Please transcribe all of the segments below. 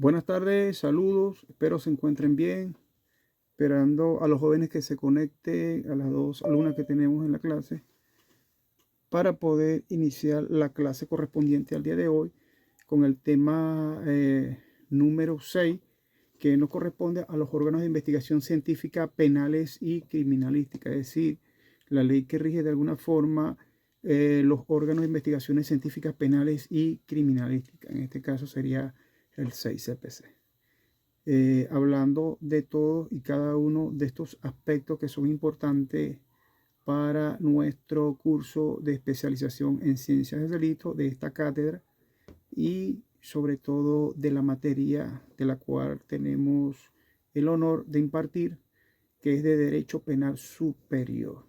Buenas tardes, saludos, espero se encuentren bien. Esperando a los jóvenes que se conecten, a las dos alumnas que tenemos en la clase, para poder iniciar la clase correspondiente al día de hoy con el tema número 6, que nos corresponde a los órganos de investigación científica penales y criminalística, es decir, la ley que rige de alguna forma los órganos de investigaciones científicas penales y criminalísticas. En este caso sería el 6 CPC. Hablando de todos y cada uno de estos aspectos que son importantes para nuestro curso de especialización en ciencias del delito de esta cátedra y sobre todo de la materia de la cual tenemos el honor de impartir, que es de Derecho Penal Superior.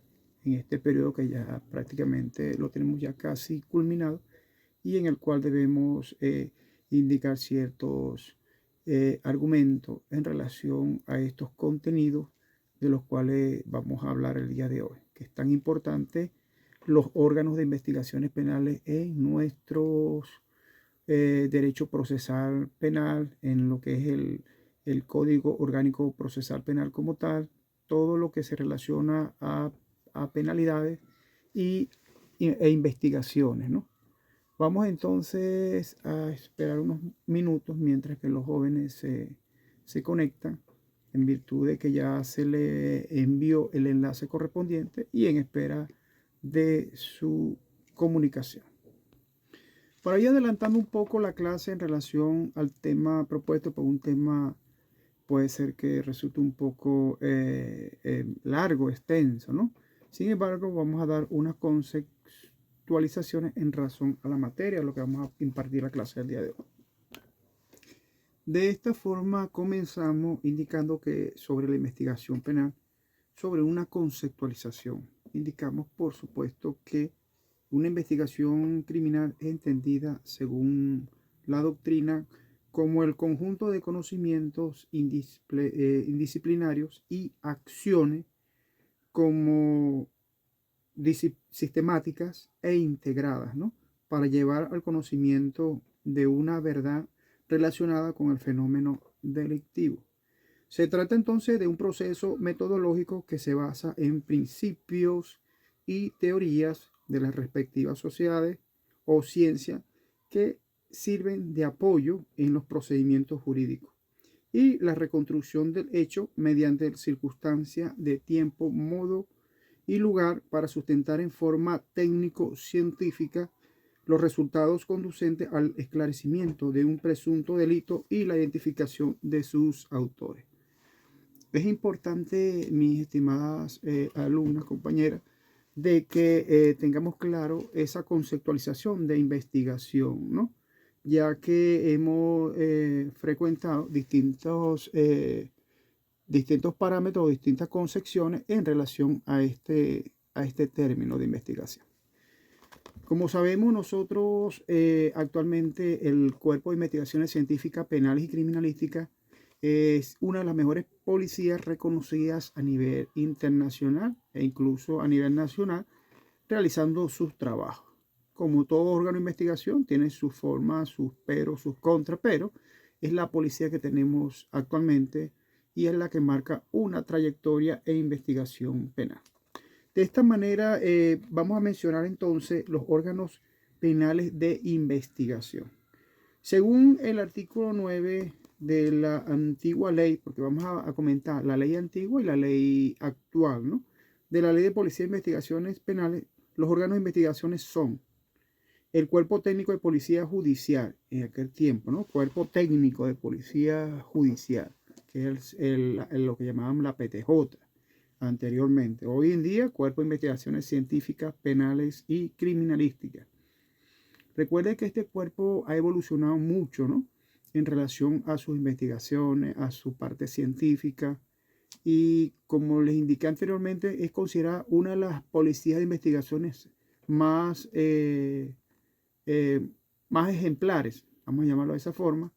En este periodo que ya prácticamente lo tenemos ya casi culminado y en el cual debemos indicar ciertos argumentos en relación a estos contenidos de los cuales vamos a hablar el día de hoy, que es tan importante los órganos de investigaciones penales en nuestros derecho procesal penal, en lo que es el Código Orgánico Procesal Penal como tal, todo lo que se relaciona a penalidades e investigaciones, ¿no? Vamos entonces a esperar unos minutos mientras que los jóvenes se conectan, en virtud de que ya se le envió el enlace correspondiente y en espera de su comunicación. Para ir adelantando un poco la clase en relación al tema propuesto, por un tema puede ser que resulte un poco largo, extenso, ¿no? Sin embargo, vamos a dar unas conceptualizaciones en razón a la materia, a lo que vamos a impartir la clase del día de hoy. De esta forma comenzamos indicando que sobre la investigación penal, sobre una conceptualización, indicamos por supuesto que una investigación criminal es entendida según la doctrina como el conjunto de conocimientos indisciplinarios y acciones como sistemáticas e integradas, ¿no? Para llevar al conocimiento de una verdad relacionada con el fenómeno delictivo. Se trata entonces de un proceso metodológico que se basa en principios y teorías de las respectivas sociedades o ciencias que sirven de apoyo en los procedimientos jurídicos y la reconstrucción del hecho mediante circunstancias de tiempo, modo y lugar para sustentar en forma técnico-científica los resultados conducentes al esclarecimiento de un presunto delito y la identificación de sus autores. Es importante, mis estimadas alumnas, compañeras, de que tengamos claro esa conceptualización de investigación, ¿no? Ya que hemos frecuentado distintos parámetros, distintas concepciones en relación a este término de investigación. Como sabemos nosotros, actualmente el Cuerpo de Investigaciones Científicas Penales y Criminalísticas es una de las mejores policías reconocidas a nivel internacional e incluso a nivel nacional, realizando sus trabajos. Como todo órgano de investigación, tiene sus formas, sus peros, sus contras, pero es la policía que tenemos actualmente y es la que marca una trayectoria e investigación penal. De esta manera, vamos a mencionar entonces los órganos penales de investigación. Según el artículo 9 de la antigua ley, porque vamos a comentar la ley antigua y la ley actual, ¿no? De la ley de policía e investigaciones penales, los órganos de investigaciones son el cuerpo técnico de policía judicial, en aquel tiempo, ¿no? Cuerpo técnico de policía judicial, que es lo que llamaban la PTJ anteriormente. Hoy en día, Cuerpo de Investigaciones Científicas, Penales y Criminalísticas. Recuerde que este cuerpo ha evolucionado mucho, ¿no? En relación a sus investigaciones, a su parte científica. Y como les indiqué anteriormente, es considerada una de las policías de investigaciones más, más ejemplares, vamos a llamarlo de esa forma,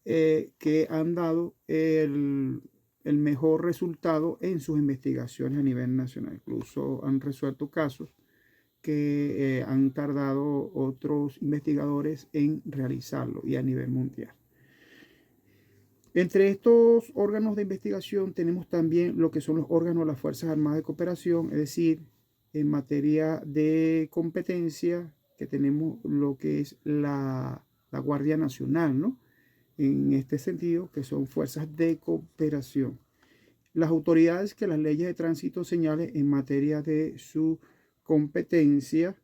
que han dado el mejor resultado en sus investigaciones a nivel nacional. Incluso han resuelto casos que han tardado otros investigadores en realizarlo y a nivel mundial. Entre estos órganos de investigación tenemos también lo que son los órganos de las Fuerzas Armadas de Cooperación, es decir, en materia de competencia, que tenemos lo que es la Guardia Nacional, ¿no? En este sentido, que son fuerzas de cooperación. Las autoridades que las leyes de tránsito señalen en materia de su competencia,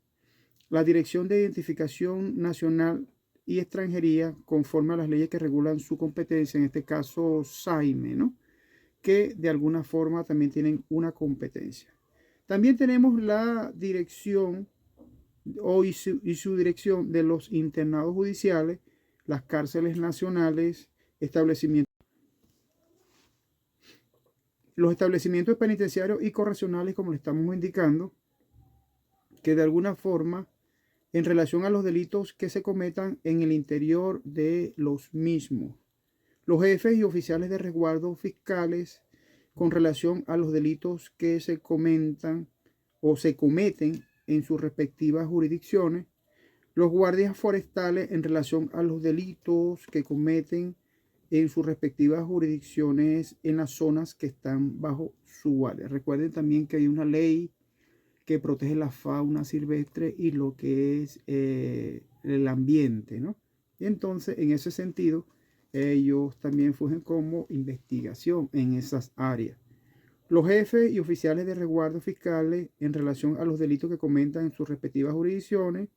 la Dirección de Identificación Nacional y Extranjería, conforme a las leyes que regulan su competencia, en este caso SAIME, ¿no? Que de alguna forma también tienen una competencia. También tenemos la dirección y su dirección de los internados judiciales, las cárceles nacionales, los establecimientos penitenciarios y correccionales, como le estamos indicando, que de alguna forma, en relación a los delitos que se cometan en el interior de los mismos, los jefes y oficiales de resguardo fiscales con relación a los delitos que se comentan o se cometen en sus respectivas jurisdicciones, los guardias forestales en relación a los delitos que cometen en sus respectivas jurisdicciones en las zonas que están bajo su guardia. Recuerden también que hay una ley que protege la fauna silvestre y lo que es el ambiente, ¿no? Y entonces, en ese sentido, ellos también fungen como investigación en esas áreas. Los jefes y oficiales de resguardo fiscales en relación a los delitos que comentan en sus respectivas jurisdicciones.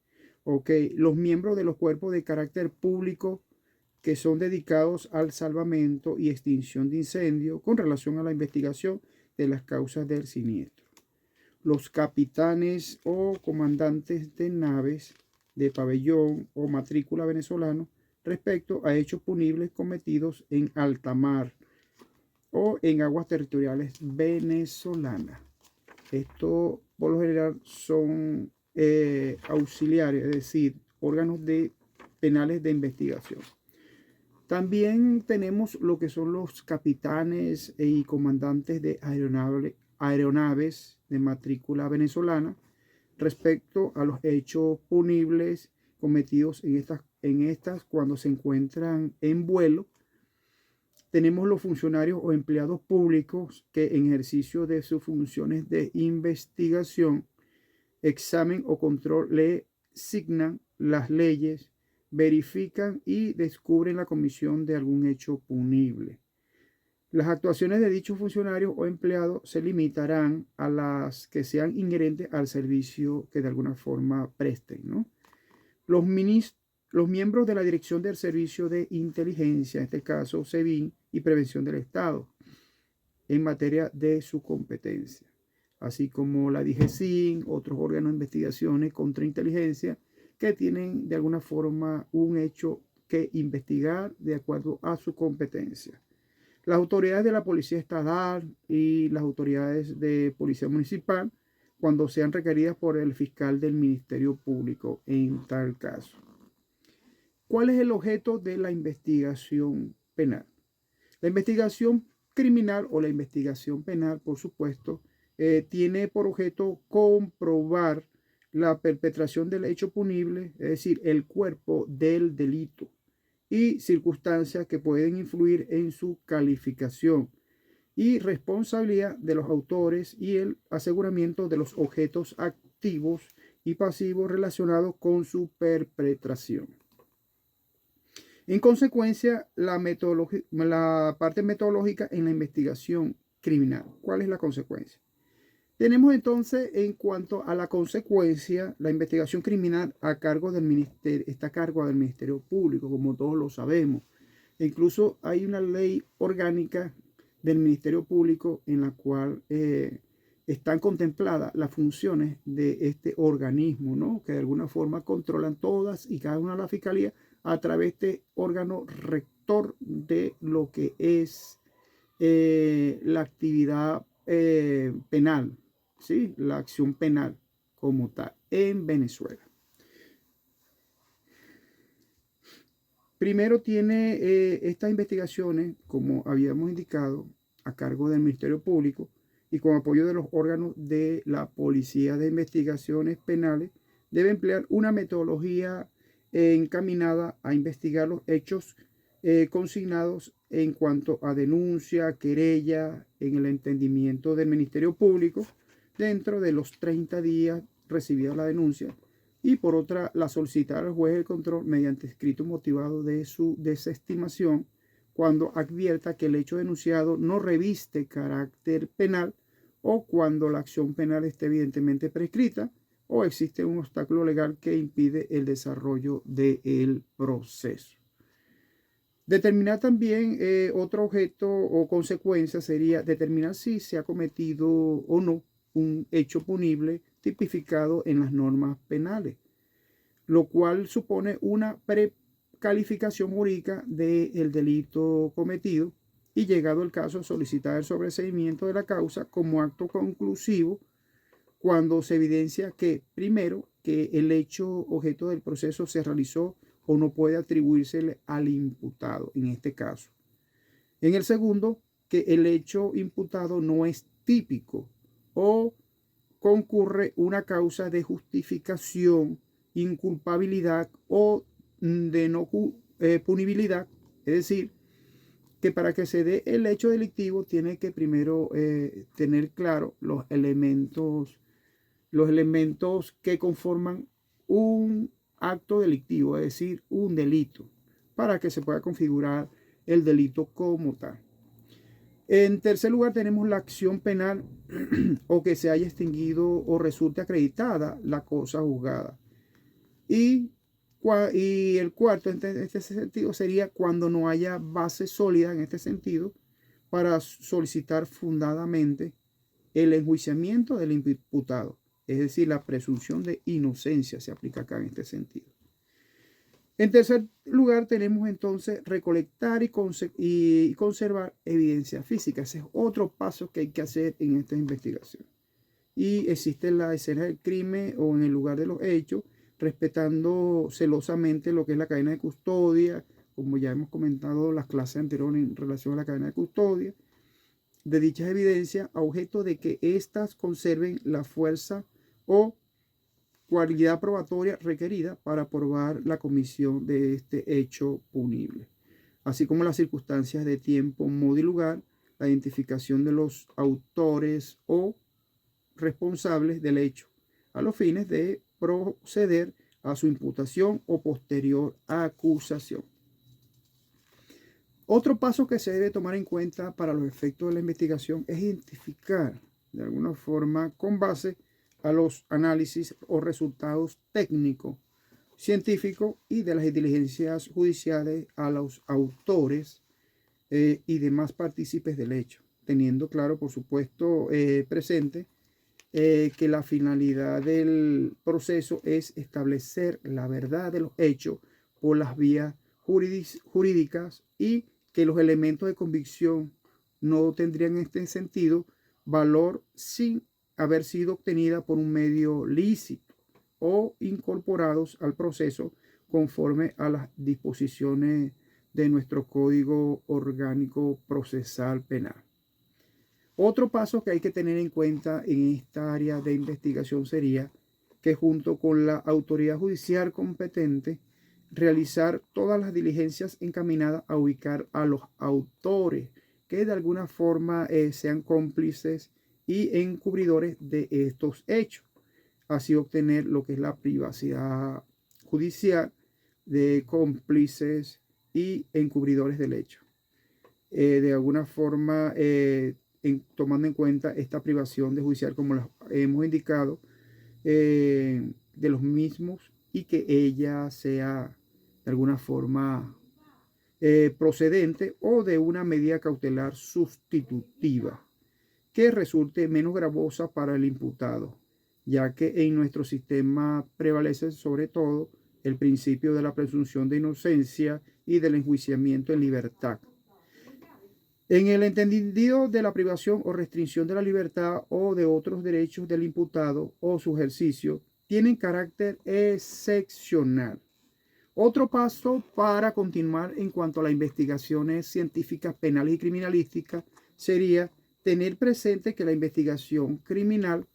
Ok, los miembros de los cuerpos de carácter público que son dedicados al salvamento y extinción de incendios con relación a la investigación de las causas del siniestro. Los capitanes o comandantes de naves de pabellón o matrícula venezolano respecto a hechos punibles cometidos en alta mar o en aguas territoriales venezolanas. Esto por lo general son auxiliares, es decir, órganos penales de investigación. También tenemos lo que son los capitanes y comandantes de aeronaves de matrícula venezolana respecto a los hechos punibles cometidos en estas cuando se encuentran en vuelo. Tenemos los funcionarios o empleados públicos que en ejercicio de sus funciones de investigación, examen o control le signan las leyes, verifican y descubren la comisión de algún hecho punible. Las actuaciones de dichos funcionarios o empleados se limitarán a las que sean inherentes al servicio que de alguna forma presten, ¿no? Los miembros de la Dirección del Servicio de Inteligencia, en este caso SEBIN, y Prevención del Estado, en materia de su competencia, así como la DIGESIN, otros órganos de investigaciones contra inteligencia que tienen de alguna forma un hecho que investigar de acuerdo a su competencia. Las autoridades de la Policía Estatal y las autoridades de Policía Municipal, cuando sean requeridas por el fiscal del Ministerio Público en tal caso. ¿Cuál es el objeto de la investigación penal? La investigación criminal o la investigación penal, por supuesto, tiene por objeto comprobar la perpetración del hecho punible, es decir, el cuerpo del delito y circunstancias que pueden influir en su calificación y responsabilidad de los autores y el aseguramiento de los objetos activos y pasivos relacionados con su perpetración. En consecuencia, la parte metodológica en la investigación criminal. ¿Cuál es la consecuencia? Tenemos entonces, en cuanto a la consecuencia, la investigación criminal está a cargo del Ministerio Público, como todos lo sabemos. E incluso hay una ley orgánica del Ministerio Público en la cual están contempladas las funciones de este organismo, ¿no? Que de alguna forma controlan todas y cada una de las fiscalías a través de órgano rector de lo que es la actividad penal, ¿sí? La acción penal como tal en Venezuela. Primero tiene estas investigaciones, como habíamos indicado, a cargo del Ministerio Público y con apoyo de los órganos de la Policía de Investigaciones Penales, debe emplear una metodología encaminada a investigar los hechos consignados en cuanto a denuncia, querella, en el entendimiento del Ministerio Público, dentro de los 30 días recibida la denuncia, y por otra, la solicitar al juez de control mediante escrito motivado de su desestimación cuando advierta que el hecho denunciado no reviste carácter penal o cuando la acción penal esté evidentemente prescrita o existe un obstáculo legal que impide el desarrollo del proceso. Determinar también otro objeto o consecuencia sería determinar si se ha cometido o no un hecho punible tipificado en las normas penales, lo cual supone una precalificación jurídica del delito cometido y, llegado el caso, solicitar el sobreseimiento de la causa como acto conclusivo cuando se evidencia que, primero, que el hecho objeto del proceso se realizó o no puede atribuírsele al imputado en este caso. En el segundo, que el hecho imputado no es típico o concurre una causa de justificación, inculpabilidad o de no punibilidad, es decir, que para que se dé el hecho delictivo tiene que primero tener claro los elementos que conforman un acto delictivo, es decir, un delito, para que se pueda configurar el delito como tal. En tercer lugar, tenemos la acción penal o que se haya extinguido o resulte acreditada la cosa juzgada. Y el cuarto, en este sentido, sería cuando no haya base sólida en este sentido para solicitar fundadamente el enjuiciamiento del imputado. Es decir, la presunción de inocencia se aplica acá en este sentido. En tercer lugar, tenemos entonces recolectar y conservar evidencia física. Ese es otro paso que hay que hacer en esta investigación. Y existe en la escena del crimen o en el lugar de los hechos, respetando celosamente lo que es la cadena de custodia, como ya hemos comentado en las clases anteriores en relación a la cadena de custodia, de dichas evidencias, a objeto de que éstas conserven la fuerza o cualidad probatoria requerida para probar la comisión de este hecho punible, así como las circunstancias de tiempo, modo y lugar, la identificación de los autores o responsables del hecho, a los fines de proceder a su imputación o posterior acusación. Otro paso que se debe tomar en cuenta para los efectos de la investigación es identificar de alguna forma con base a los análisis o resultados técnicos, científicos y de las diligencias judiciales a los autores y demás partícipes del hecho, teniendo claro, por supuesto, presente que la finalidad del proceso es establecer la verdad de los hechos por las vías jurídicas y que los elementos de convicción no tendrían en este sentido valor sin haber sido obtenida por un medio lícito o incorporados al proceso conforme a las disposiciones de nuestro Código Orgánico Procesal Penal. Otro paso que hay que tener en cuenta en esta área de investigación sería que, junto con la autoridad judicial competente, realizar todas las diligencias encaminadas a ubicar a los autores que de alguna forma sean cómplices y encubridores de estos hechos, así obtener lo que es la privacidad judicial de cómplices y encubridores del hecho. De alguna forma, tomando en cuenta esta privación de judicial, como lo hemos indicado, de los mismos, y que ella sea de alguna forma procedente o de una medida cautelar sustitutiva que resulte menos gravosa para el imputado, ya que en nuestro sistema prevalece sobre todo el principio de la presunción de inocencia y del enjuiciamiento en libertad. En el entendido de la privación o restricción de la libertad o de otros derechos del imputado o su ejercicio, tienen carácter excepcional. Otro paso para continuar en cuanto a las investigaciones científicas, penales y criminalísticas sería tener presente que la investigación criminal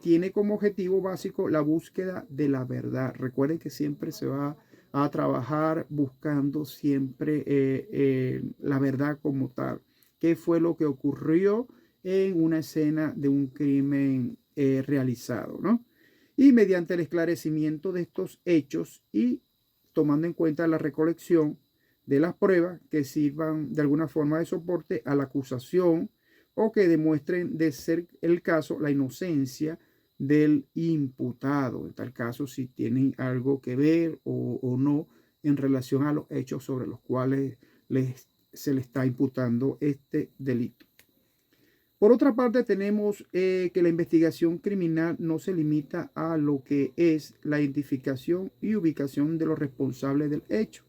tiene como objetivo básico la búsqueda de la verdad. Recuerden que siempre se va a trabajar buscando siempre la verdad como tal. ¿Qué fue lo que ocurrió en una escena de un crimen realizado, ¿no? Y mediante el esclarecimiento de estos hechos y tomando en cuenta la recolección de las pruebas que sirvan de alguna forma de soporte a la acusación o que demuestren de ser el caso la inocencia del imputado, en tal caso si tienen algo que ver o no en relación a los hechos sobre los cuales se le está imputando este delito. Por otra parte, tenemos que la investigación criminal no se limita a lo que es la identificación y ubicación de los responsables del hecho,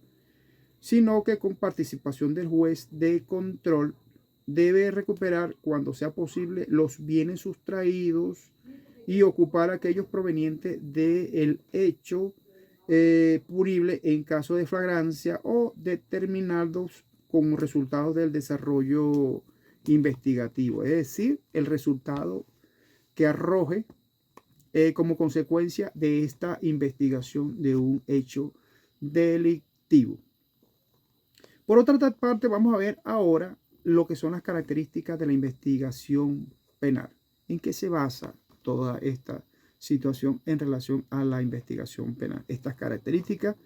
sino que con participación del juez de control debe recuperar cuando sea posible los bienes sustraídos y ocupar aquellos provenientes del hecho punible en caso de flagrancia o determinados como resultado del desarrollo investigativo, es decir, el resultado que arroje como consecuencia de esta investigación de un hecho delictivo. Por otra parte, vamos a ver ahora lo que son las características de la investigación penal. ¿En qué se basa toda esta situación en relación a la investigación penal? Estas características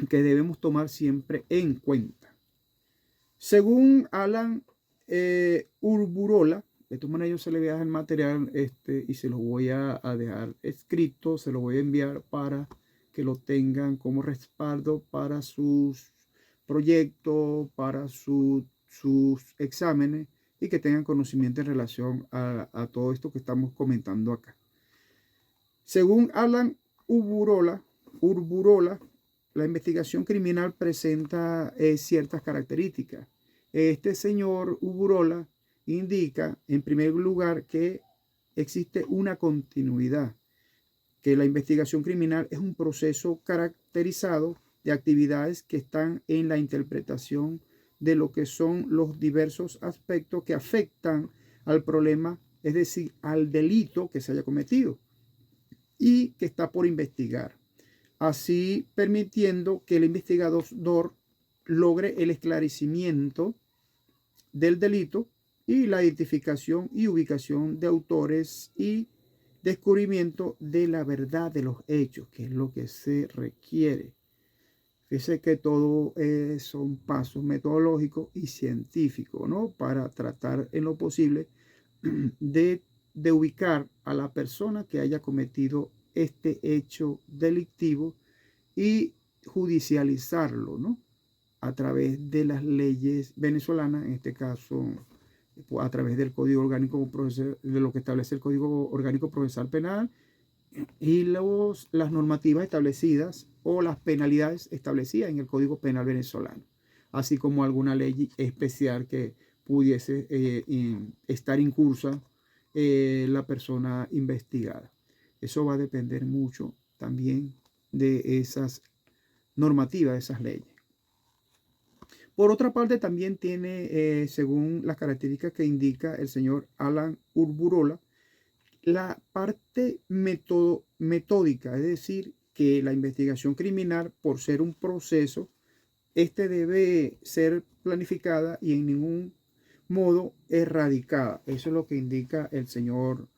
que debemos tomar siempre en cuenta. Según Alan Urburola, de todas maneras yo se le voy a dejar el material y se lo voy a dejar escrito, se lo voy a enviar para que lo tengan como respaldo para sus proyectos, para sus exámenes y que tengan conocimiento en relación a todo esto que estamos comentando acá. Según Alan Urburola, la investigación criminal presenta ciertas características. Este señor Urburola indica, en primer lugar, que existe una continuidad, que la investigación criminal es un proceso caracterizado de actividades que están en la interpretación de lo que son los diversos aspectos que afectan al problema, es decir, al delito que se haya cometido y que está por investigar, así permitiendo que el investigador logre el esclarecimiento del delito y la identificación y ubicación de autores y descubrimiento de la verdad de los hechos, que es lo que se requiere. Fíjese que todo son pasos metodológicos y científicos, ¿no? Para tratar en lo posible de ubicar a la persona que haya cometido este hecho delictivo y judicializarlo, ¿no? A través de las leyes venezolanas, en este caso a través del Código Orgánico Procesal, de lo que establece el Código Orgánico Procesal Penal y las normativas establecidas o las penalidades establecidas en el Código Penal venezolano, así como alguna ley especial que pudiese estar incursa la persona investigada. Eso va a depender mucho también de esas normativas, de esas leyes. Por otra parte, también tiene, según las características que indica el señor Alan Urburola, la parte metódica, es decir, que la investigación criminal, por ser un proceso, debe ser planificada y en ningún modo erradicada. Eso es lo que indica el señor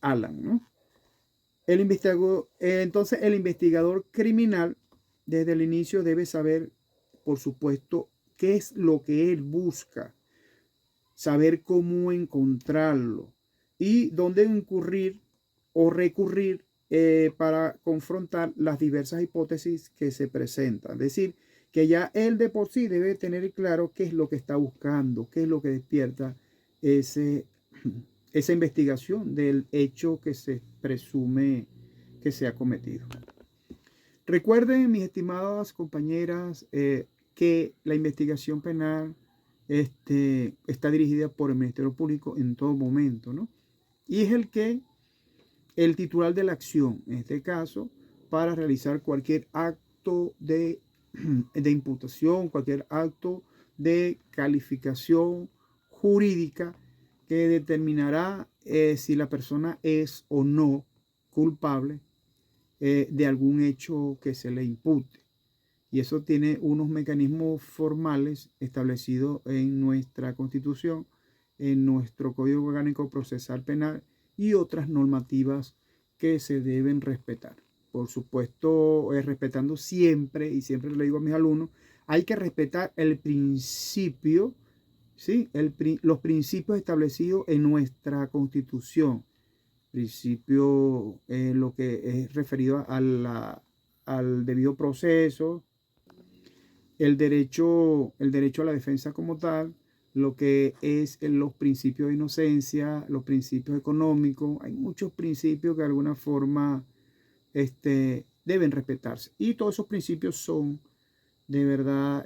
Alan, ¿no? Entonces, el investigador criminal, desde el inicio, debe saber, por supuesto, qué es lo que él busca, saber cómo encontrarlo y dónde incurrir o recurrir para confrontar las diversas hipótesis que se presentan. Es decir, que ya él de por sí debe tener claro qué es lo que está buscando, qué es lo que despierta esa investigación del hecho que se presume que se ha cometido. Recuerden, mis estimadas compañeras, que la investigación penal está dirigida por el Ministerio Público en todo momento, ¿no? Y es el titular de la acción, en este caso, para realizar cualquier acto de imputación, cualquier acto de calificación jurídica que determinará si la persona es o no culpable de algún hecho que se le impute. Y eso tiene unos mecanismos formales establecidos en nuestra Constitución, en nuestro Código Orgánico Procesal Penal y otras normativas que se deben respetar. Por supuesto, respetando siempre, y siempre le digo a mis alumnos, hay que respetar el principio, ¿sí? Los principios establecidos en nuestra Constitución. Principio, lo que es referido al debido proceso, el derecho a la defensa como tal, lo que es los principios de inocencia, los principios económicos. Hay muchos principios que de alguna forma deben respetarse. Y todos esos principios son de verdad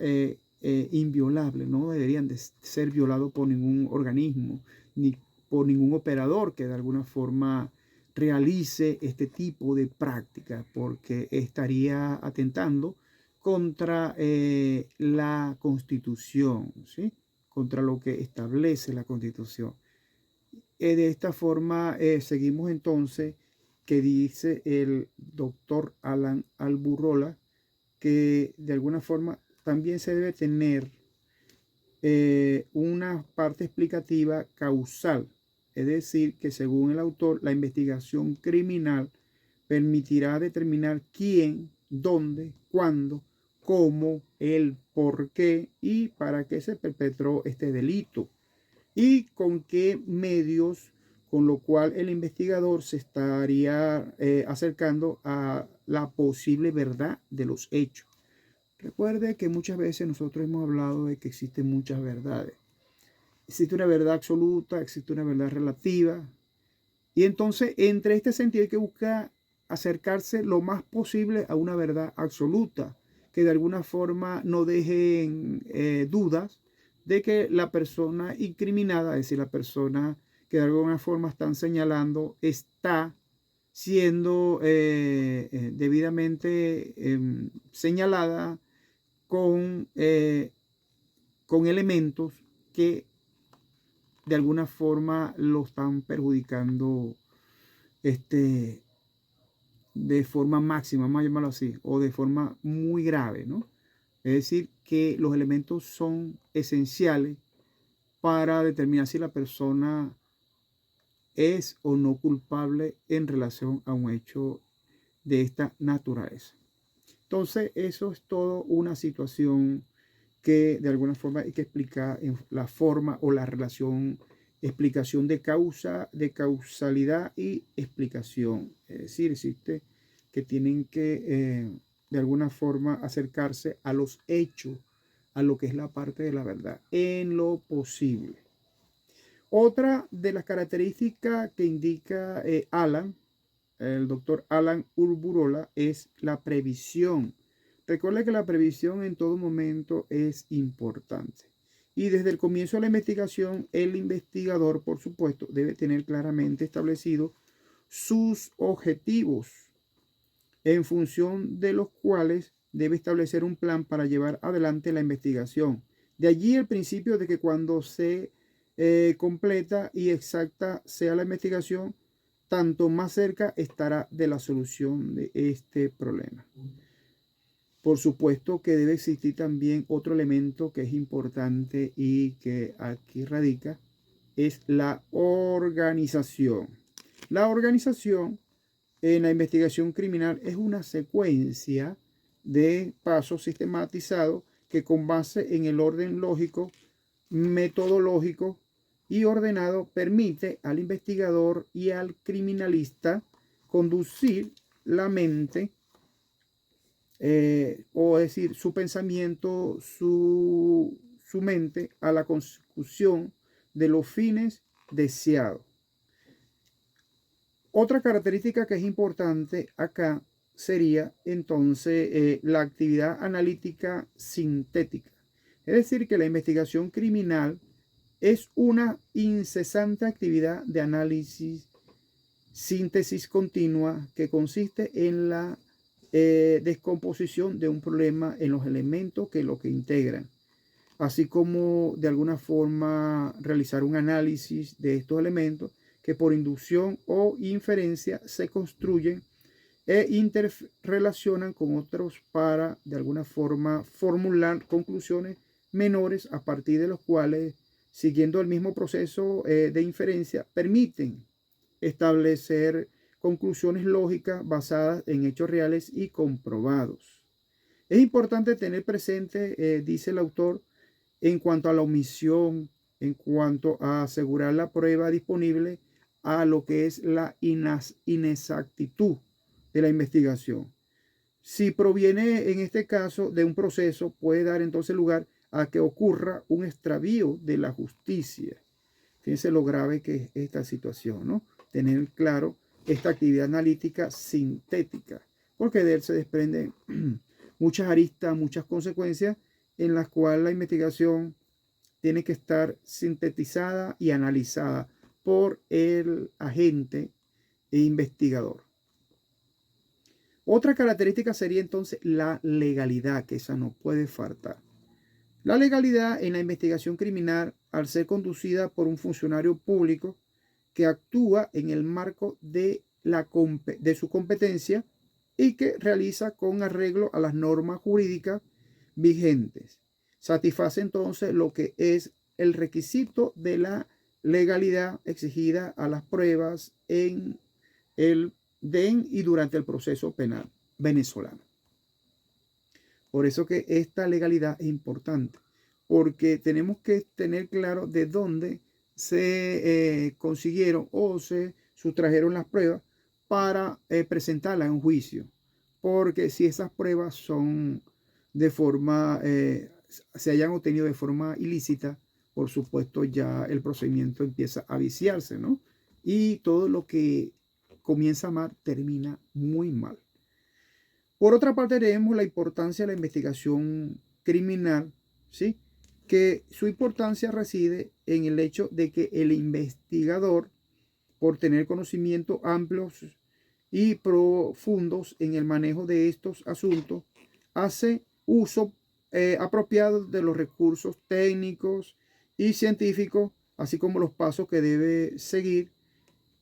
inviolables, no deberían de ser violados por ningún organismo, ni por ningún operador que de alguna forma realice este tipo de práctica, porque estaría atentando contra la Constitución, ¿sí? Contra lo que establece la Constitución. De esta forma seguimos entonces que dice el doctor Alan Alburrola que de alguna forma también se debe tener una parte explicativa causal, es decir, que según el autor, la investigación criminal permitirá determinar quién, dónde, cuándo, cómo, el por qué y para qué se perpetró este delito y con qué medios, con lo cual el investigador se estaría acercando a la posible verdad de los hechos. Recuerde que muchas veces nosotros hemos hablado de que existen muchas verdades. Existe una verdad absoluta, existe una verdad relativa. Y entonces, entre este sentido hay que buscar acercarse lo más posible a una verdad absoluta, que de alguna forma no dejen dudas de que la persona incriminada, es decir, la persona que de alguna forma están señalando, está siendo debidamente señalada con elementos que de alguna forma lo están perjudicando de forma máxima, vamos a llamarlo así, o de forma muy grave, ¿no? Es decir, que los elementos son esenciales para determinar si la persona es o no culpable en relación a un hecho de esta naturaleza. Entonces, eso es todo una situación que de alguna forma hay que explicar en la forma o la relación, explicación de causa, de causalidad y explicación. Es decir, existe que tienen que de alguna forma acercarse a los hechos, a lo que es la parte de la verdad, en lo posible. Otra de las características que indica el doctor Alan Alburrola, es la previsión. Recuerde que la previsión en todo momento es importante. Y desde el comienzo de la investigación, el investigador, por supuesto, debe tener claramente establecido sus objetivos, en función de los cuales debe establecer un plan para llevar adelante la investigación. De allí el principio de que cuando se completa y exacta sea la investigación, tanto más cerca estará de la solución de este problema. Por supuesto que debe existir también otro elemento que es importante y que aquí radica, es la organización. La organización en la investigación criminal es una secuencia de pasos sistematizados que con base en el orden lógico, metodológico y ordenado permite al investigador y al criminalista conducir la mente, o decir, su pensamiento, su mente a la consecución de los fines deseados. Otra característica que es importante acá sería entonces la actividad analítica sintética. Es decir, que la investigación criminal es una incesante actividad de análisis, síntesis continua que consiste en la descomposición de un problema en los elementos que lo que integran, así como de alguna forma realizar un análisis de estos elementos que por inducción o inferencia se construyen e interrelacionan con otros para, de alguna forma, formular conclusiones menores a partir de los cuales, siguiendo el mismo proceso de inferencia, permiten establecer conclusiones lógicas basadas en hechos reales y comprobados. Es importante tener presente, dice el autor, en cuanto a la omisión, en cuanto a asegurar la prueba disponible, a lo que es la inexactitud de la investigación. Si proviene en este caso de un proceso, puede dar entonces lugar a que ocurra un extravío de la justicia. Fíjense lo grave que es esta situación, ¿no? Tener claro esta actividad analítica sintética, porque de él se desprenden muchas aristas, muchas consecuencias en las cuales la investigación tiene que estar sintetizada y analizada por el agente e investigador. Otra característica sería entonces la legalidad, que esa no puede faltar. La legalidad en la investigación criminal, al ser conducida por un funcionario público que actúa en el marco de su competencia y que realiza con arreglo a las normas jurídicas vigentes, satisface entonces lo que es el requisito de la legalidad exigida a las pruebas en y durante el proceso penal venezolano. Por eso que esta legalidad es importante, porque tenemos que tener claro de dónde se consiguieron o se sustrajeron las pruebas para presentarlas en un juicio. Porque si esas pruebas son de forma, se hayan obtenido de forma ilícita, por supuesto ya el procedimiento empieza a viciarse, ¿no? Y todo lo que comienza mal termina muy mal. Por otra parte, tenemos la importancia de la investigación criminal, ¿sí? Que su importancia reside en el hecho de que el investigador, por tener conocimientos amplios y profundos en el manejo de estos asuntos, hace uso apropiado de los recursos técnicos y científicos, así como los pasos que debe seguir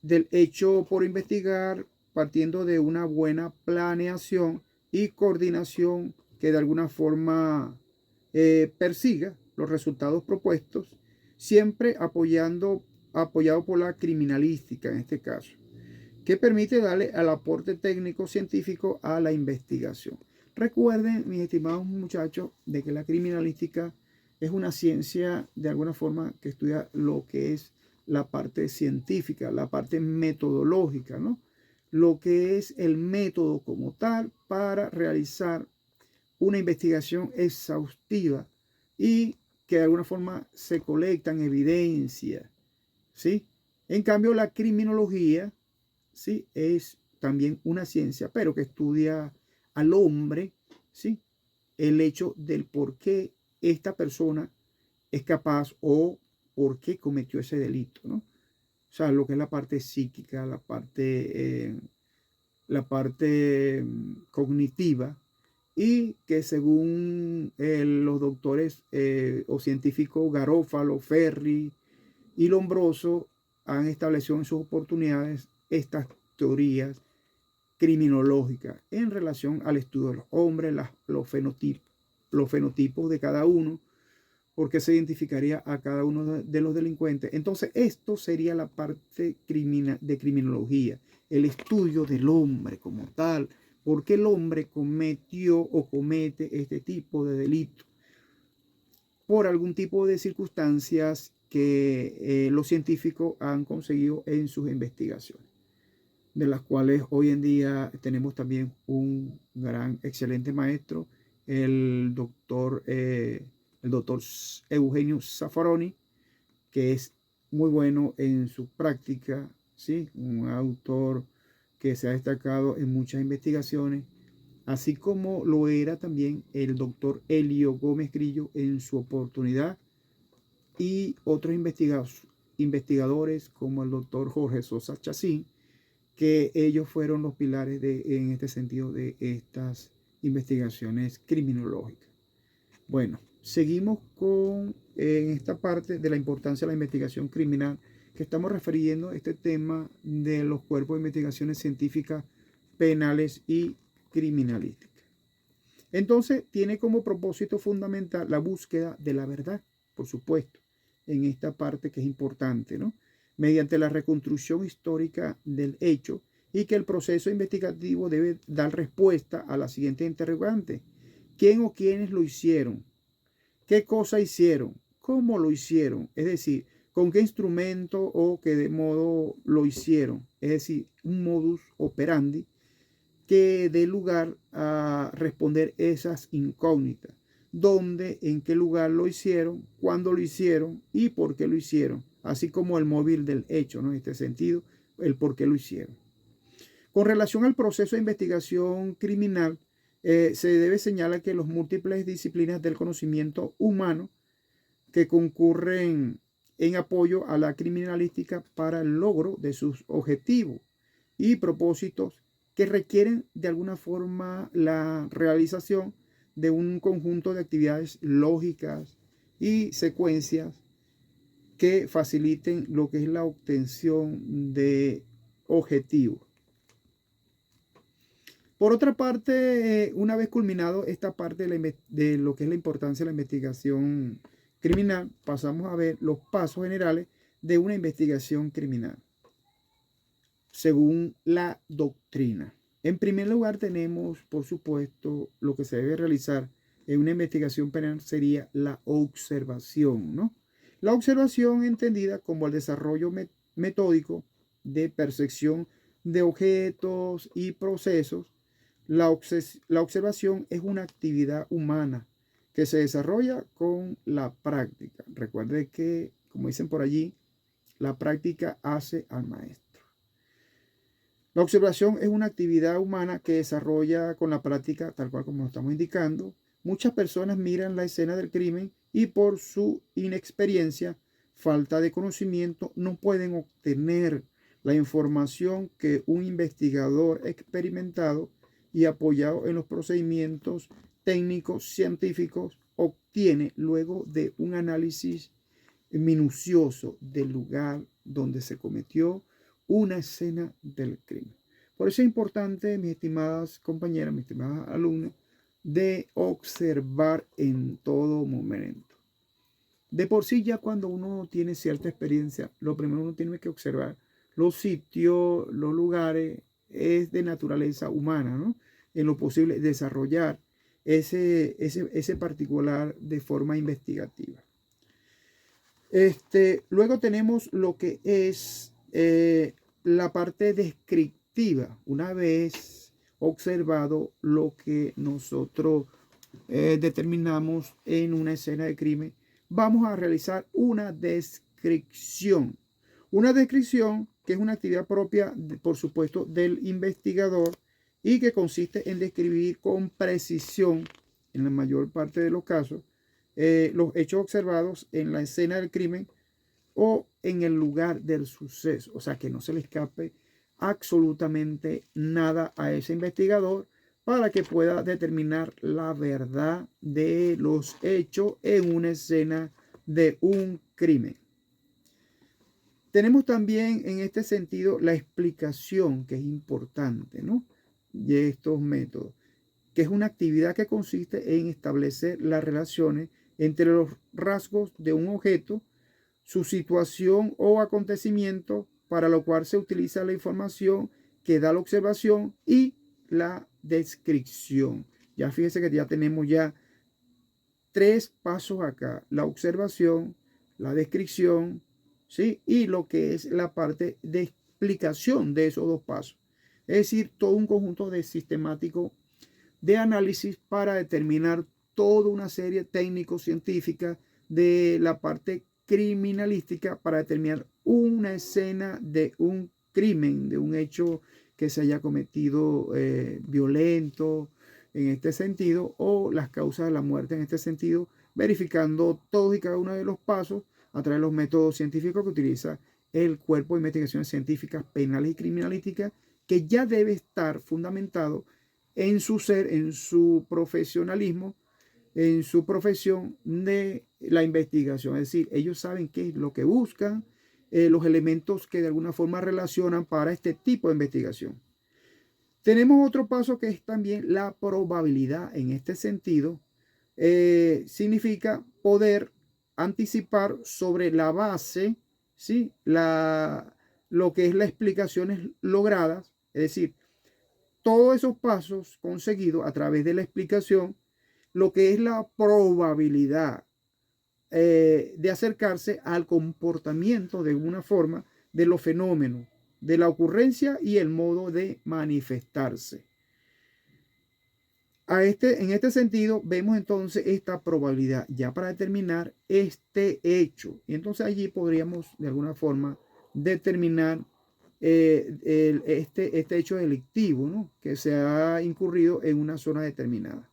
del hecho por investigar, partiendo de una buena planeación y coordinación que de alguna forma persiga los resultados propuestos, siempre apoyado por la criminalística en este caso, que permite darle al aporte técnico científico a la investigación. Recuerden, mis estimados muchachos, de que la criminalística es una ciencia de alguna forma que estudia lo que es la parte científica, la parte metodológica, ¿no? Lo que es el método como tal para realizar una investigación exhaustiva y que de alguna forma se colectan evidencias, ¿sí? En cambio, la criminología, ¿sí? Es también una ciencia, pero que estudia al hombre, ¿sí? El hecho del por qué esta persona es capaz o por qué cometió ese delito, ¿no? O sea, lo que es la parte psíquica, la parte cognitiva, y que según los doctores o científicos Garófalo, Ferri y Lombroso han establecido en sus oportunidades estas teorías criminológicas en relación al estudio de los hombres, los fenotipos de cada uno, porque se identificaría a cada uno de los delincuentes. Entonces, esto sería la parte de criminología, el estudio del hombre como tal, por qué el hombre cometió o comete este tipo de delito, por algún tipo de circunstancias que los científicos han conseguido en sus investigaciones, de las cuales hoy en día tenemos también un gran, excelente maestro, el doctor Eugenio Zaffaroni, que es muy bueno en su práctica, ¿sí? Un autor que se ha destacado en muchas investigaciones, así como lo era también el doctor Elio Gómez Grillo en su oportunidad, y otros investigadores como el doctor Jorge Sosa Chacín, que ellos fueron los pilares en este sentido de estas investigaciones criminológicas. Bueno, seguimos en esta parte de la importancia de la investigación criminal, que estamos refiriendo a este tema de los cuerpos de investigaciones científicas penales y criminalísticas. Entonces, tiene como propósito fundamental la búsqueda de la verdad, por supuesto, en esta parte que es importante, ¿no? Mediante la reconstrucción histórica del hecho y que el proceso investigativo debe dar respuesta a la siguiente interrogante. ¿Quién o quiénes lo hicieron? ¿Qué cosa hicieron? ¿Cómo lo hicieron? Es decir, ¿con qué instrumento o qué de modo lo hicieron? Es decir, un modus operandi que dé lugar a responder esas incógnitas. ¿Dónde, en qué lugar lo hicieron? ¿Cuándo lo hicieron? ¿Y por qué lo hicieron? Así como el móvil del hecho, ¿no? En este sentido, el por qué lo hicieron. Con relación al proceso de investigación criminal, se debe señalar que las múltiples disciplinas del conocimiento humano que concurren en apoyo a la criminalística para el logro de sus objetivos y propósitos que requieren de alguna forma la realización de un conjunto de actividades lógicas y secuencias que faciliten lo que es la obtención de objetivos. Por otra parte, una vez culminado esta parte de lo que es la importancia de la investigación criminal, pasamos a ver los pasos generales de una investigación criminal, según la doctrina. En primer lugar, tenemos, por supuesto, lo que se debe realizar en una investigación penal sería la observación, ¿no? La observación entendida como el desarrollo metódico de percepción de objetos y procesos. La observación es una actividad humana que se desarrolla con la práctica. Recuerde que, como dicen por allí, la práctica hace al maestro. La observación es una actividad humana que desarrolla con la práctica, tal cual como lo estamos indicando. Muchas personas miran la escena del crimen y por su inexperiencia, falta de conocimiento, no pueden obtener la información que un investigador experimentado y apoyado en los procedimientos técnicos científicos obtiene luego de un análisis minucioso del lugar donde se cometió una escena del crimen. Por eso es importante, mis estimadas compañeras, mis estimadas alumnas, de observar en todo momento. De por sí, ya cuando uno tiene cierta experiencia, lo primero uno tiene que observar los sitios, los lugares, es de naturaleza humana, ¿no? En lo posible desarrollar ese particular de forma investigativa. Luego tenemos lo que es la parte descriptiva. Una vez observado lo que nosotros determinamos en una escena de crimen, vamos a realizar una descripción. Una descripción que es una actividad propia, por supuesto, del investigador y que consiste en describir con precisión, en la mayor parte de los casos, los hechos observados en la escena del crimen o en el lugar del suceso. O sea, que no se le escape absolutamente nada a ese investigador para que pueda determinar la verdad de los hechos en una escena de un crimen. Tenemos también en este sentido la explicación, que es importante, ¿no? De estos métodos, que es una actividad que consiste en establecer las relaciones entre los rasgos de un objeto, su situación o acontecimiento, para lo cual se utiliza la información que da la observación y la descripción. Ya fíjense que ya tenemos ya 3 pasos acá: la observación, la descripción, ¿sí? Y lo que es la parte de explicación de esos 2 pasos. Es decir, todo un conjunto de sistemático de análisis para determinar toda una serie técnico-científica de la parte criminalística para determinar una escena de un crimen, de un hecho que se haya cometido violento en este sentido, o las causas de la muerte en este sentido, verificando todos y cada uno de los pasos a través de los métodos científicos que utiliza el Cuerpo de Investigaciones Científicas Penales y Criminalísticas, que ya debe estar fundamentado en su ser, en su profesionalismo, en su profesión de la investigación. Es decir, ellos saben qué es lo que buscan, los elementos que de alguna forma relacionan para este tipo de investigación. Tenemos otro paso que es también la probabilidad. En este sentido, significa poder anticipar sobre la base, ¿sí? Lo que es las explicaciones logradas, es decir, todos esos pasos conseguidos a través de la explicación, lo que es la probabilidad de acercarse al comportamiento de una forma de los fenómenos, de la ocurrencia y el modo de manifestarse. En este sentido, vemos entonces esta probabilidad ya para determinar este hecho. Y entonces allí podríamos de alguna forma determinar este hecho delictivo, ¿no? Que se ha incurrido en una zona determinada.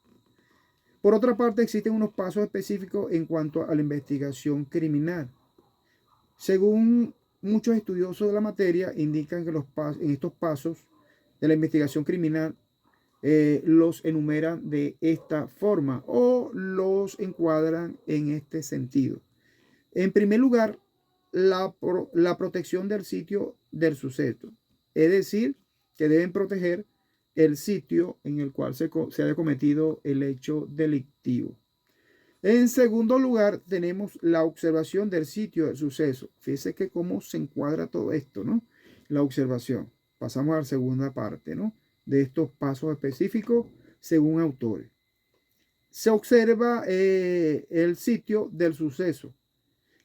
Por otra parte, existen unos pasos específicos en cuanto a la investigación criminal. Según muchos estudiosos de la materia, indican que en estos pasos de la investigación criminal los enumeran de esta forma o los encuadran en este sentido. En primer lugar, la protección del sitio del suceso. Es decir, que deben proteger el sitio en el cual se haya cometido el hecho delictivo. En segundo lugar, tenemos la observación del sitio del suceso. Fíjense que cómo se encuadra todo esto, ¿no? La observación. Pasamos a la segunda parte, ¿no? De estos pasos específicos según autores. Se observa el sitio del suceso.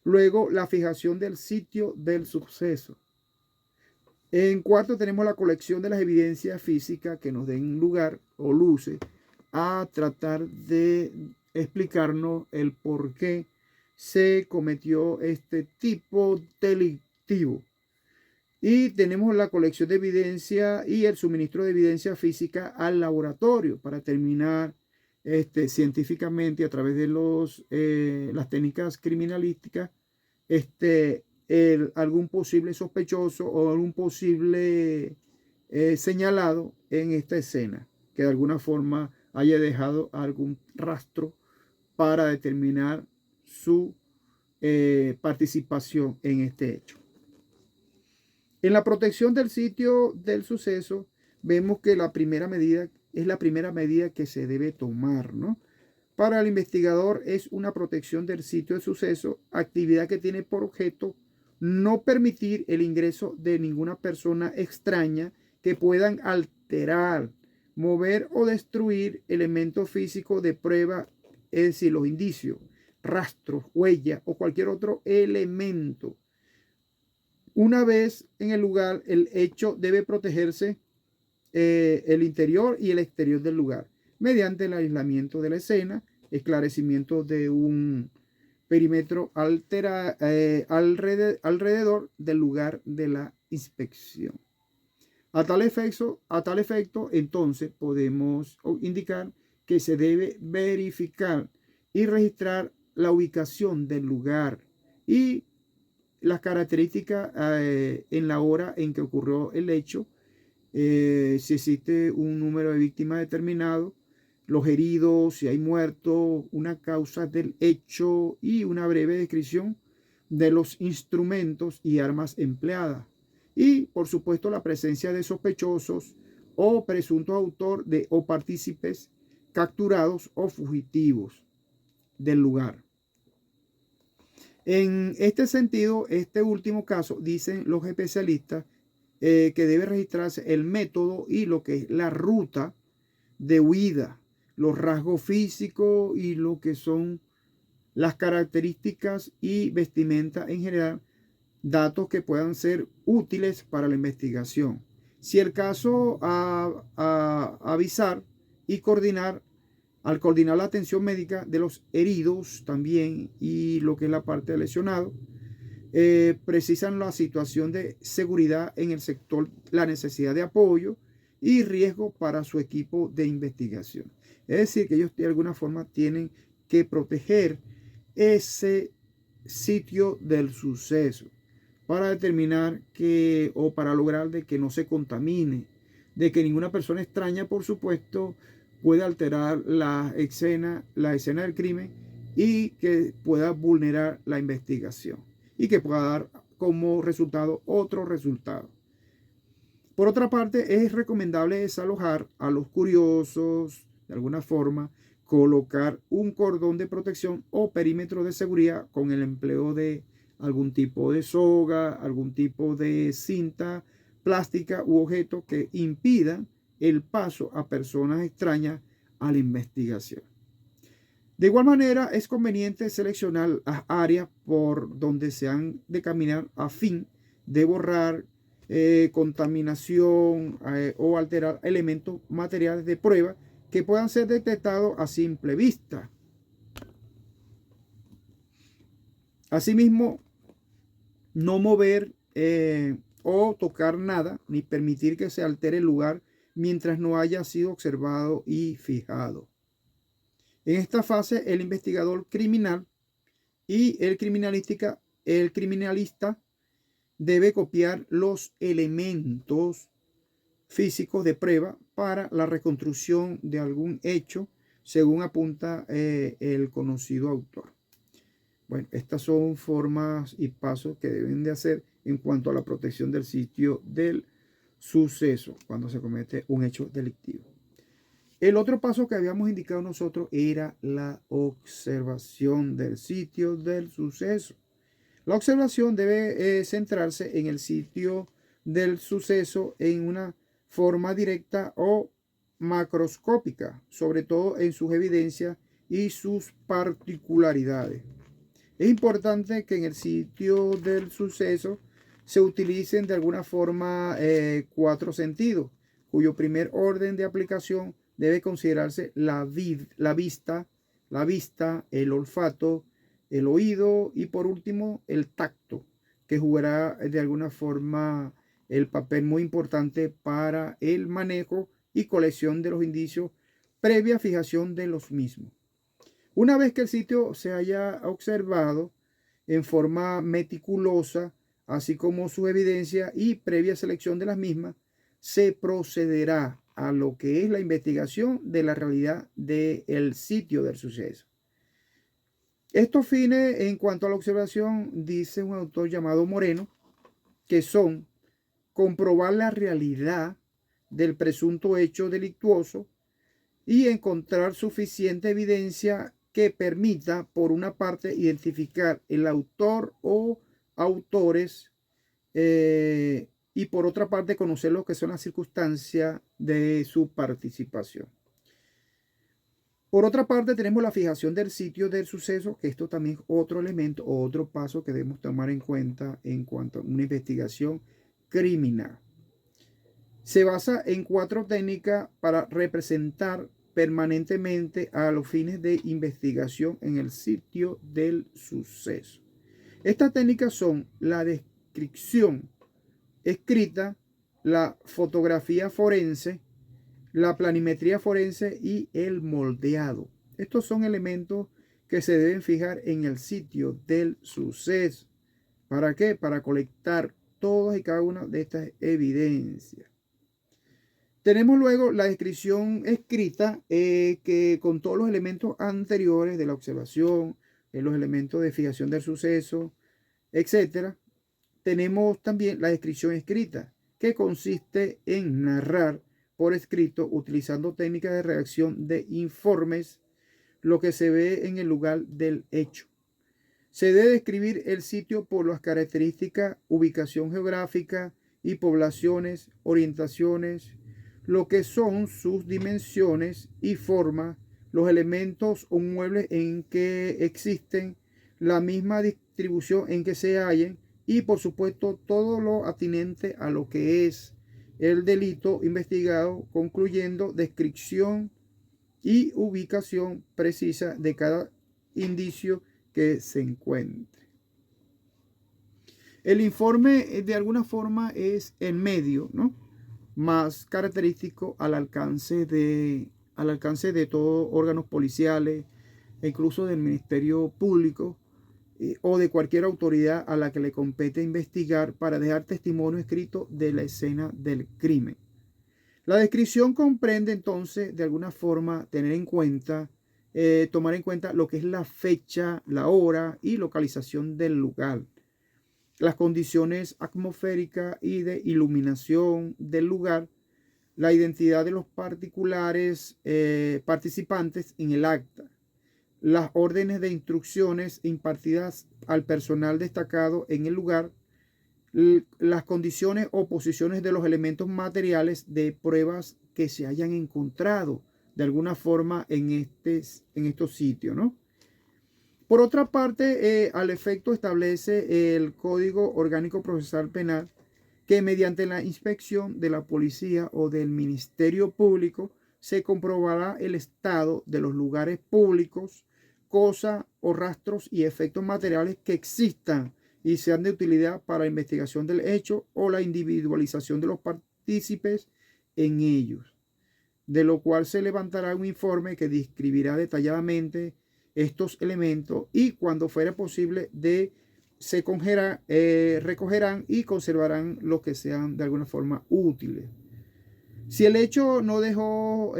Luego, la fijación del sitio del suceso. En cuarto, tenemos la colección de las evidencias físicas que nos den lugar o luces a tratar de explicarnos el por qué se cometió este tipo delictivo. Y tenemos la colección de evidencia y el suministro de evidencia física al laboratorio para determinar científicamente a través de las técnicas criminalísticas algún posible sospechoso o algún posible señalado en esta escena que de alguna forma haya dejado algún rastro para determinar su participación en este hecho. En la protección del sitio del suceso, vemos que la primera medida es la primera medida que se debe tomar, ¿no? Para el investigador es una protección del sitio del suceso, actividad que tiene por objeto no permitir el ingreso de ninguna persona extraña que puedan alterar, mover o destruir elementos físicos de prueba, es decir, los indicios, rastros, huellas o cualquier otro elemento. Una vez en el lugar, el hecho debe protegerse el interior y el exterior del lugar mediante el aislamiento de la escena, esclarecimiento de un perímetro alrededor del lugar de la inspección. A tal efecto, entonces podemos indicar que se debe verificar y registrar la ubicación del lugar y las características en la hora en que ocurrió el hecho, si existe un número de víctimas determinado, los heridos, si hay muertos, una causa del hecho y una breve descripción de los instrumentos y armas empleadas. Y, por supuesto, la presencia de sospechosos o presuntos autores o partícipes capturados o fugitivos del lugar. En este sentido, este último caso, dicen los especialistas, que debe registrarse el método y lo que es la ruta de huida, los rasgos físicos y lo que son las características y vestimenta en general, datos que puedan ser útiles para la investigación. Si el caso a avisar y coordinar, al coordinar la atención médica de los heridos también y lo que es la parte de lesionado, precisan la situación de seguridad en el sector, la necesidad de apoyo y riesgo para su equipo de investigación. Es decir, que ellos de alguna forma tienen que proteger ese sitio del suceso para determinar o para lograr de que no se contamine, de que ninguna persona extraña, por supuesto, pueda alterar la escena del crimen y que pueda vulnerar la investigación y que pueda dar como resultado otro resultado. Por otra parte, es recomendable desalojar a los curiosos, de alguna forma, colocar un cordón de protección o perímetro de seguridad con el empleo de algún tipo de soga, algún tipo de cinta plástica u objeto que impidan el paso a personas extrañas a la investigación. De igual manera, es conveniente seleccionar las áreas por donde se han de caminar a fin de borrar contaminación o alterar elementos materiales de prueba que puedan ser detectados a simple vista. Asimismo, no mover o tocar nada, ni permitir que se altere el lugar mientras no haya sido observado y fijado. En esta fase, el investigador criminal y el criminalista debe copiar los elementos físicos de prueba para la reconstrucción de algún hecho, según apunta el conocido autor. Bueno, estas son formas y pasos que deben de hacer en cuanto a la protección del sitio del suceso cuando se comete un hecho delictivo. El otro paso que habíamos indicado nosotros era la observación del sitio del suceso. La observación debe centrarse en el sitio del suceso en una forma directa o macroscópica, sobre todo en sus evidencias y sus particularidades. Es importante que en el sitio del suceso se utilicen de alguna forma 4 sentidos, cuyo primer orden de aplicación debe considerarse la vista, el olfato, el oído y por último el tacto, que jugará de alguna forma el papel muy importante para el manejo y colección de los indicios previa fijación de los mismos. Una vez que el sitio se haya observado en forma meticulosa, así como su evidencia y previa selección de las mismas, se procederá a lo que es la investigación de la realidad del sitio del suceso. Estos fines, en cuanto a la observación, dice un autor llamado Moreno, que son comprobar la realidad del presunto hecho delictuoso y encontrar suficiente evidencia que permita, por una parte, identificar el autor o autores y por otra parte, conocer lo que son las circunstancias de su participación. Por otra parte, tenemos la fijación del sitio del suceso, que esto también es otro elemento o otro paso que debemos tomar en cuenta en cuanto a una investigación criminal. Se basa en 4 técnicas para representar permanentemente a los fines de investigación en el sitio del suceso. Estas técnicas son la descripción escrita, la fotografía forense, la planimetría forense y el moldeado. Estos son elementos que se deben fijar en el sitio del suceso. ¿Para qué? Para colectar todas y cada una de estas evidencias. Tenemos luego la descripción escrita que con todos los elementos anteriores de la observación, los elementos de fijación del suceso, etc. Tenemos también la descripción escrita, que consiste en narrar por escrito, utilizando técnicas de redacción de informes, lo que se ve en el lugar del hecho. Se debe describir el sitio por las características, ubicación geográfica y poblaciones, orientaciones, lo que son sus dimensiones y forma, los elementos o muebles en que existen, la misma distribución en que se hallen y por supuesto todo lo atinente a lo que es el delito investigado, concluyendo descripción y ubicación precisa de cada indicio que se encuentre. El informe de alguna forma es el medio, ¿no?, más característico al alcance de todos órganos policiales e incluso del Ministerio Público o de cualquier autoridad a la que le compete investigar para dejar testimonio escrito de la escena del crimen. La descripción comprende entonces de alguna forma tomar en cuenta lo que es la fecha, la hora y localización del lugar. las condiciones atmosféricas y de iluminación del lugar, la identidad de los particulares participantes en el acta, las órdenes de instrucciones impartidas al personal destacado en el lugar, las condiciones o posiciones de los elementos materiales de pruebas que se hayan encontrado de alguna forma en estos sitios, ¿no? Por otra parte, al efecto establece el Código Orgánico Procesal Penal que mediante la inspección de la policía o del Ministerio Público se comprobará el estado de los lugares públicos, cosas o rastros y efectos materiales que existan y sean de utilidad para la investigación del hecho o la individualización de los partícipes en ellos, de lo cual se levantará un informe que describirá detalladamente estos elementos y cuando fuera posible se recogerán y conservarán los que sean de alguna forma útiles. Si el hecho no dejó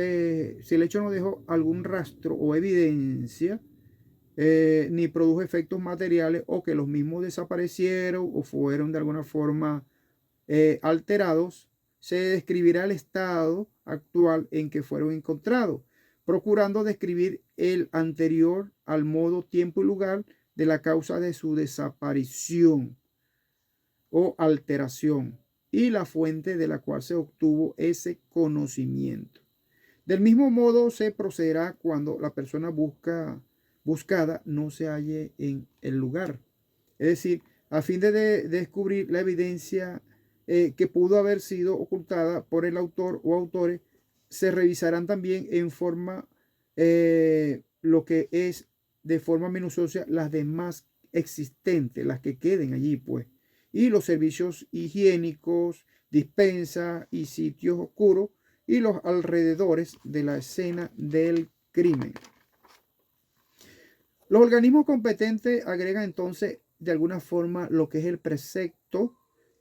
algún rastro o evidencia, ni produjo efectos materiales o que los mismos desaparecieron o fueron de alguna forma alterados, se describirá el estado actual en que fueron encontrados, procurando describir el anterior al modo, tiempo y lugar de la causa de su desaparición o alteración y la fuente de la cual se obtuvo ese conocimiento. Del mismo modo se procederá cuando la persona buscada no se halle en el lugar. Es decir, a fin de descubrir la evidencia que pudo haber sido ocultada por el autor o autores, se revisarán también en forma, lo que es de forma minuciosa, las demás existentes, las que queden allí, pues. Y los servicios higiénicos, dispensas y sitios oscuros y los alrededores de la escena del crimen. Los organismos competentes agregan entonces de alguna forma lo que es el precepto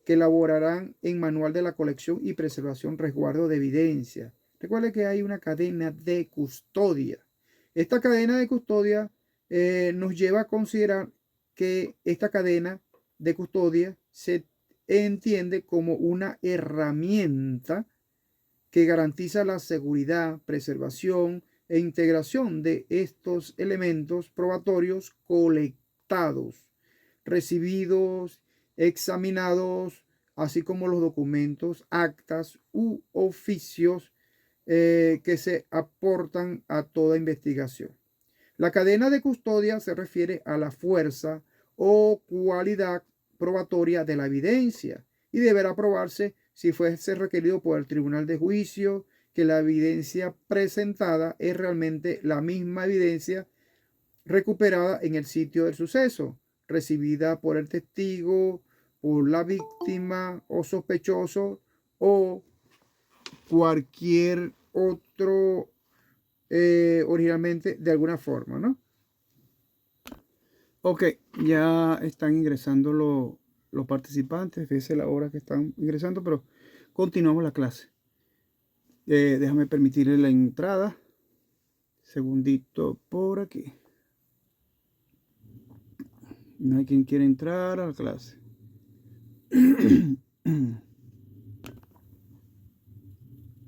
que elaborarán en manual de la colección y preservación resguardo de evidencia. Recuerde que hay una cadena de custodia. Esta cadena de custodia nos lleva a considerar que esta cadena de custodia se entiende como una herramienta que garantiza la seguridad, preservación e integración de estos elementos probatorios colectados, recibidos, examinados, así como los documentos, actas u oficios que se aportan a toda investigación. La cadena de custodia se refiere a la fuerza o cualidad probatoria de la evidencia y deberá probarse si fuese requerido por el tribunal de juicio que la evidencia presentada es realmente la misma evidencia recuperada en el sitio del suceso, recibida por el testigo, por la víctima o sospechoso o cualquier otro originalmente de alguna forma, ¿no? Ok, ya están ingresando los participantes, fíjense la hora que están ingresando, pero continuamos la clase. Déjame permitirle la entrada. Segundito por aquí. No hay quien quiera entrar a la clase.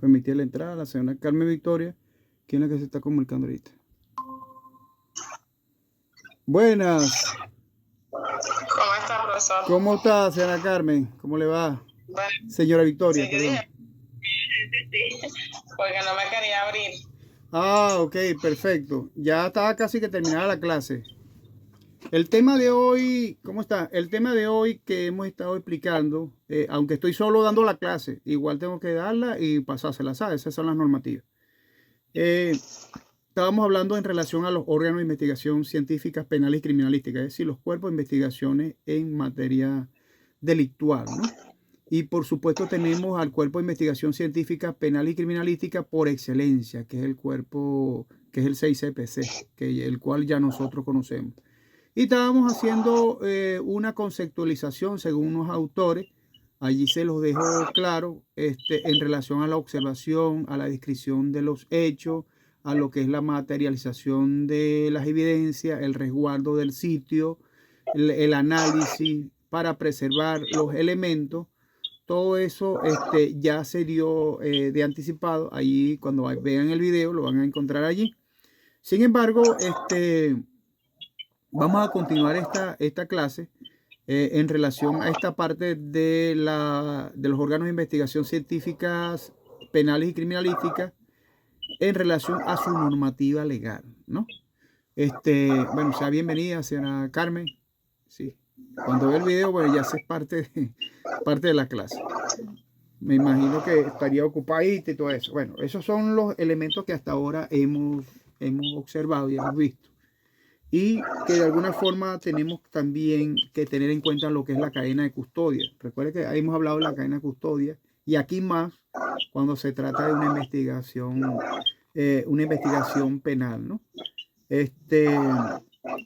Permitir la entrada a la señora Carmen Victoria, quien es la que se está comunicando ahorita. Buenas. ¿Cómo está, profesor? ¿Cómo está, señora Carmen? ¿Cómo le va? Bueno, Señora Victoria, sí, perdón. porque no me quería abrir. Ah, ok, perfecto. Ya estaba casi que terminada la clase. El tema de hoy, ¿cómo está? El tema de hoy que hemos estado explicando, aunque estoy solo dando la clase, igual tengo que darla y pasársela, ¿sabes? Esas son las normativas. Estábamos hablando en relación a los órganos de investigación científicas, penales y criminalísticas, es decir, los cuerpos de investigaciones en materia delictual, ¿no? Y por supuesto tenemos al cuerpo de investigación científica, penal y criminalística por excelencia, que es el cuerpo, que es el 6CPC, el cual ya nosotros conocemos. Y estábamos haciendo una conceptualización según unos autores, allí se los dejo claro, en relación a la observación, a la descripción de los hechos, a lo que es la materialización de las evidencias, el resguardo del sitio, el análisis, para preservar los elementos. Todo eso ya se dio de anticipado. Ahí cuando vean el video lo van a encontrar allí. Sin embargo, vamos a continuar esta clase en relación a esta parte de los órganos de investigación científicas, penales y criminalísticas en relación a su normativa legal, ¿no? Bueno, sea bienvenida, señora Carmen. Sí. Cuando ve el video, bueno, ya es parte de la clase. Me imagino que estaría ocupadita y todo eso. Bueno, esos son los elementos que hasta ahora hemos observado y hemos visto. Y que de alguna forma tenemos también que tener en cuenta lo que es la cadena de custodia. Recuerde que ahí hemos hablado de la cadena de custodia y aquí más cuando se trata de una investigación penal, ¿no?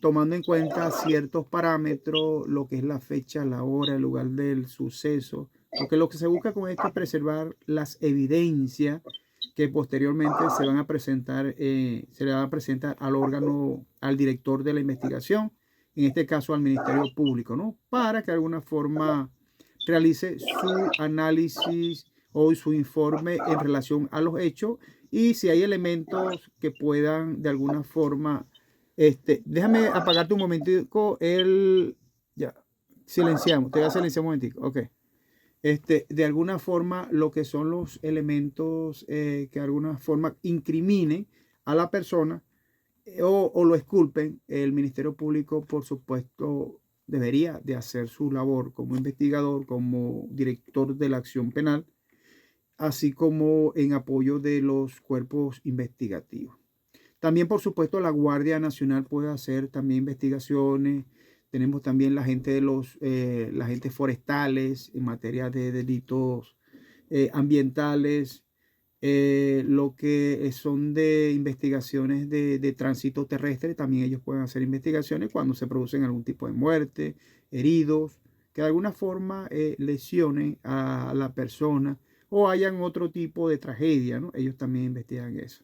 Tomando en cuenta ciertos parámetros, lo que es la fecha, la hora, el lugar del suceso, porque lo que se busca con esto es preservar las evidencias que posteriormente se van a presentar, se le van a presentar al órgano, al director de la investigación, en este caso al Ministerio Público, ¿no? Para que de alguna forma realice su análisis o su informe en relación a los hechos y si hay elementos que puedan de alguna forma, déjame apagarte un momentico ya, silenciamos, te voy a silenciar un momentico, ok. De alguna forma lo que son los elementos que de alguna forma incriminen a la persona o lo exculpen, el Ministerio Público, por supuesto, debería de hacer su labor como investigador, como director de la acción penal, así como en apoyo de los cuerpos investigativos. También, por supuesto, la Guardia Nacional puede hacer también investigaciones. Tenemos también la gente las agentes forestales en materia de delitos ambientales, lo que son de investigaciones de tránsito terrestre. También ellos pueden hacer investigaciones cuando se producen algún tipo de muerte, heridos, que de alguna forma lesionen a la persona o hayan otro tipo de tragedia, ¿no? Ellos también investigan eso.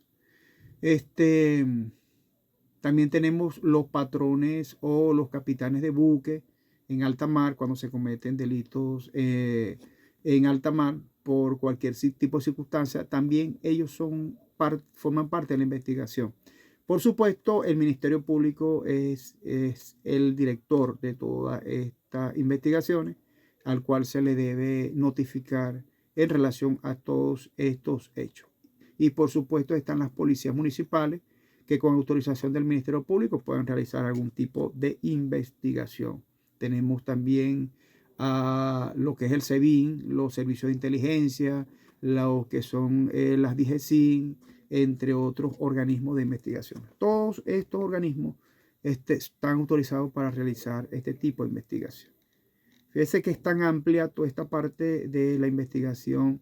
También tenemos los patrones o los capitanes de buque en alta mar cuando se cometen delitos en alta mar por cualquier tipo de circunstancia. También ellos forman parte de la investigación. Por supuesto, el Ministerio Público es el director de todas estas investigaciones, al cual se le debe notificar en relación a todos estos hechos. Y por supuesto están las policías municipales que con autorización del Ministerio Público puedan realizar algún tipo de investigación. Tenemos también lo que es el SEBIN, los servicios de inteligencia, lo que son las DIGECIN, entre otros organismos de investigación. Todos estos organismos están autorizados para realizar este tipo de investigación. Fíjese que es tan amplia toda esta parte de la investigación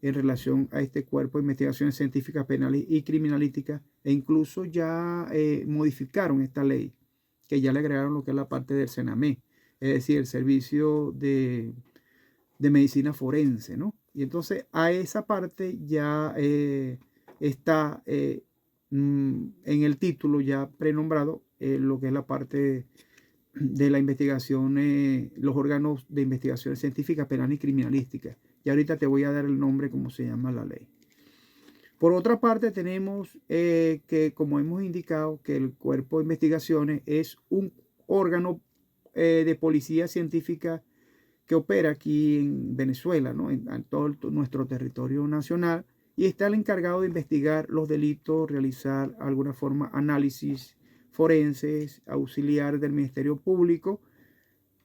en relación a este cuerpo de investigaciones científicas, penales y criminalísticas, e incluso ya modificaron esta ley, que ya le agregaron lo que es la parte del CENAME, es decir, el servicio de medicina forense, ¿no? Y entonces a esa parte ya está en el título ya prenombrado lo que es la parte de la investigación, los órganos de investigación científica, penal y criminalística. Y ahorita te voy a dar el nombre como se llama la ley. Por otra parte tenemos que, como hemos indicado, que el cuerpo de investigaciones es un órgano de policía científica que opera aquí en Venezuela, ¿no? en todo nuestro territorio nacional, y está el encargado de investigar los delitos, realizar de alguna forma análisis forenses, auxiliar del Ministerio Público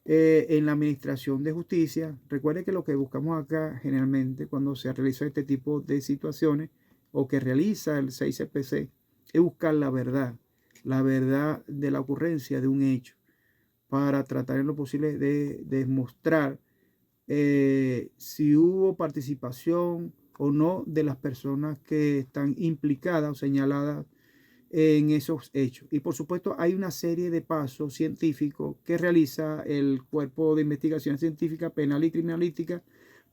en la administración de justicia. Recuerde que lo que buscamos acá generalmente cuando se realiza este tipo de situaciones o que realiza el 6CPC es buscar la verdad de la ocurrencia de un hecho para tratar en lo posible de demostrar si hubo participación o no de las personas que están implicadas o señaladas en esos hechos. Y por supuesto hay una serie de pasos científicos que realiza el Cuerpo de Investigación Científica, Penal y Criminalística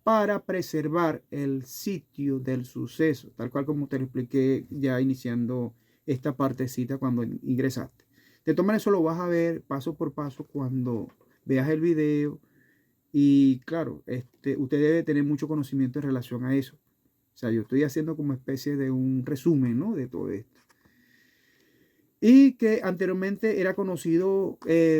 para preservar el sitio del suceso, tal cual como te lo expliqué ya iniciando esta partecita cuando ingresaste. De todas maneras, eso lo vas a ver paso por paso cuando veas el video Y claro, usted debe tener mucho conocimiento en relación a eso. O sea, yo estoy haciendo como especie de un resumen, ¿no?, de todo esto. Y que anteriormente era conocido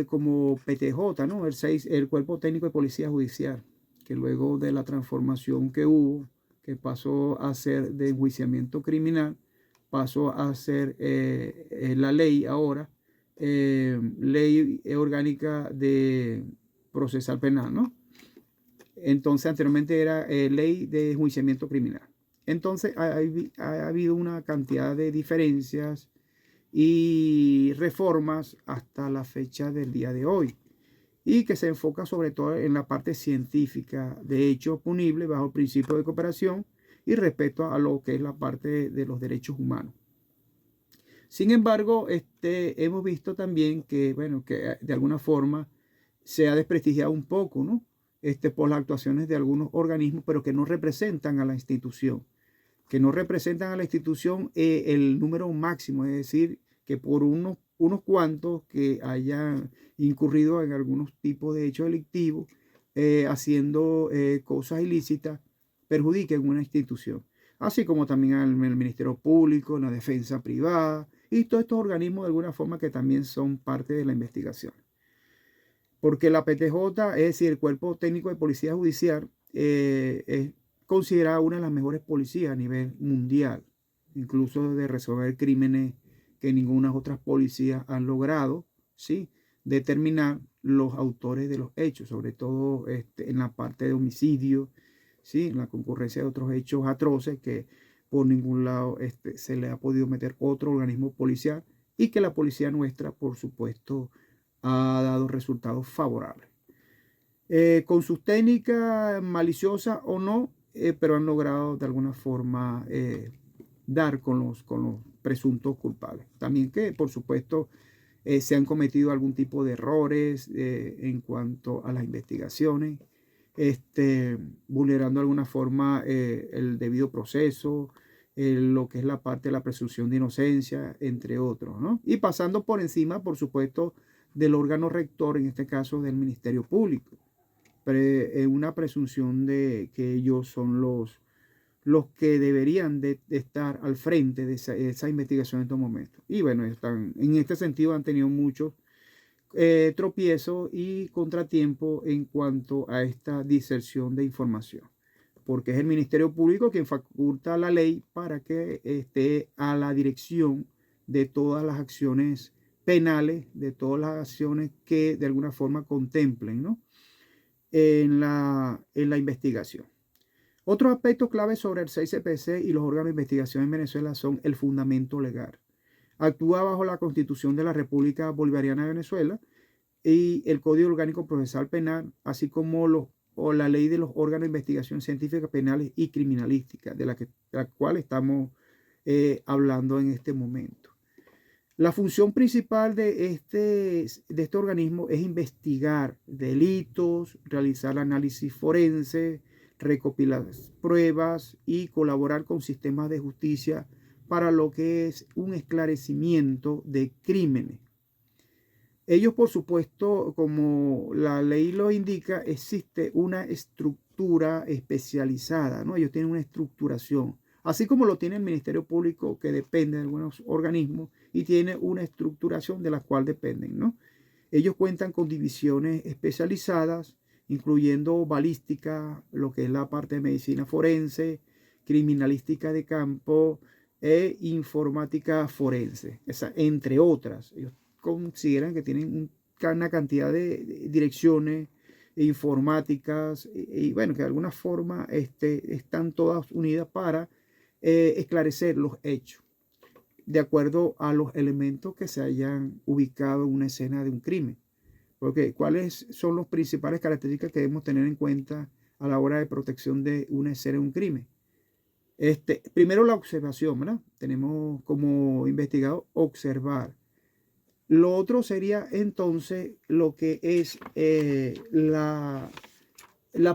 como PTJ, ¿no?, el Cuerpo Técnico de Policía Judicial, que luego de la transformación que hubo, que pasó a ser de enjuiciamiento criminal, pasó a ser la ley ahora, ley orgánica de procesal penal, ¿no? Entonces anteriormente era ley de enjuiciamiento criminal. Entonces ha habido una cantidad de diferencias y reformas hasta la fecha del día de hoy, y que se enfoca sobre todo en la parte científica de hechos punibles bajo el principio de cooperación y respeto a lo que es la parte de los derechos humanos. Sin embargo, hemos visto también que, bueno, que de alguna forma se ha desprestigiado un poco, ¿no?, por las actuaciones de algunos organismos, pero que no representan a la institución, el número máximo, es decir, que por unos cuantos que hayan incurrido en algunos tipos de hechos delictivos, haciendo cosas ilícitas, perjudiquen una institución, así como también al Ministerio Público, la defensa privada y todos estos organismos de alguna forma que también son parte de la investigación. Porque la PTJ, es decir, el Cuerpo Técnico de Policía Judicial, es considerada una de las mejores policías a nivel mundial, incluso de resolver crímenes que ninguna otras policías han logrado, ¿sí?, determinar los autores de los hechos, sobre todo en la parte de homicidio, ¿sí?, en la concurrencia de otros hechos atroces que por ningún lado se le ha podido meter otro organismo policial, y que la policía nuestra, por supuesto, ha dado resultados favorables. Con sus técnicas maliciosas o no, pero han logrado de alguna forma dar con los presuntos culpables. También que, por supuesto, se han cometido algún tipo de errores en cuanto a las investigaciones, vulnerando de alguna forma el debido proceso, lo que es la parte de la presunción de inocencia, entre otros, ¿no? Y pasando por encima, por supuesto, del órgano rector, en este caso del Ministerio Público, una presunción de que ellos son los que deberían de estar al frente de esa investigación en estos momentos. Y bueno, en este sentido han tenido muchos tropiezos y contratiempos en cuanto a esta diserción de información, porque es el Ministerio Público quien faculta la ley para que esté a la dirección de todas las acciones penales, de todas las acciones que de alguna forma contemplen, ¿no?, en la investigación. Otros aspectos claves sobre el 6CPC y los órganos de investigación en Venezuela son el fundamento legal. Actúa bajo la Constitución de la República Bolivariana de Venezuela y el Código Orgánico Procesal Penal, así como la ley de los órganos de investigación científica, penales y criminalística, de la cual estamos hablando en este momento. La función principal de este organismo es investigar delitos, realizar análisis forense, recopilar pruebas y colaborar con sistemas de justicia para lo que es un esclarecimiento de crímenes. Ellos, por supuesto, como la ley lo indica, existe una estructura especializada, ¿no? Ellos tienen una estructuración, así como lo tiene el Ministerio Público, que depende de algunos organismos y tiene una estructuración de la cual dependen, ¿no? Ellos cuentan con divisiones especializadas, incluyendo balística, lo que es la parte de medicina forense, criminalística de campo e informática forense, entre otras. Ellos consideran que tienen una cantidad de direcciones informáticas y bueno, que de alguna forma están todas unidas para esclarecer los hechos de acuerdo a los elementos que se hayan ubicado en una escena de un crimen. Porque ¿cuáles son las principales características que debemos tener en cuenta a la hora de protección de una escena de un crimen? Primero, la observación, ¿verdad? Tenemos como investigado observar. Lo otro sería entonces lo que es la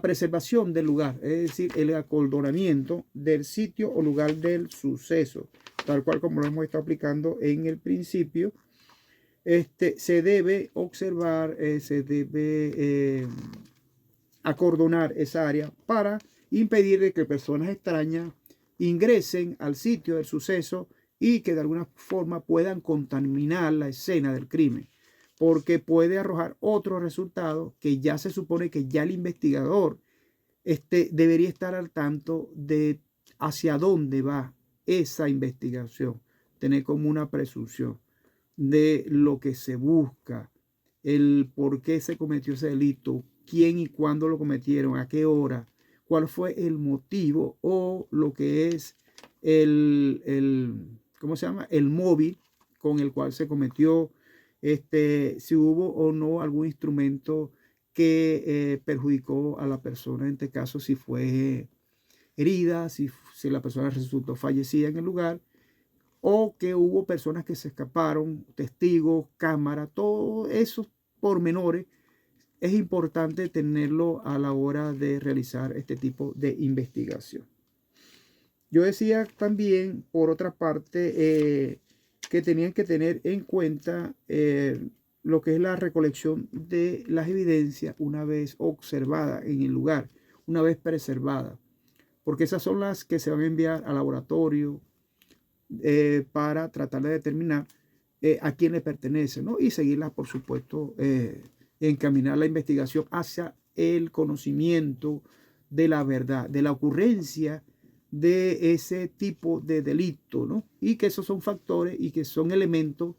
preservación del lugar, es decir, el acordonamiento del sitio o lugar del suceso, tal cual como lo hemos estado aplicando en el principio. Se debe observar, se debe acordonar esa área para impedir de que personas extrañas ingresen al sitio del suceso y que de alguna forma puedan contaminar la escena del crimen, porque puede arrojar otro resultado que ya se supone que ya el investigador debería estar al tanto de hacia dónde va esa investigación, tener como una presunción de lo que se busca, el por qué se cometió ese delito, quién y cuándo lo cometieron, a qué hora, cuál fue el motivo o lo que es ¿cómo se llama? El móvil con el cual se cometió, si hubo o no algún instrumento que perjudicó a la persona, en este caso si fue herida, si la persona resultó fallecida en el lugar, o que hubo personas que se escaparon, testigos, cámara, todos esos pormenores es importante tenerlo a la hora de realizar este tipo de investigación. Yo decía también, por otra parte, que tenían que tener en cuenta lo que es la recolección de las evidencias una vez observada en el lugar, una vez preservada, porque esas son las que se van a enviar al laboratorio para tratar de determinar a quién le pertenece, ¿no? Y seguirla, por supuesto, encaminar la investigación hacia el conocimiento de la verdad, de la ocurrencia de ese tipo de delito, ¿no? Y que esos son factores y que son elementos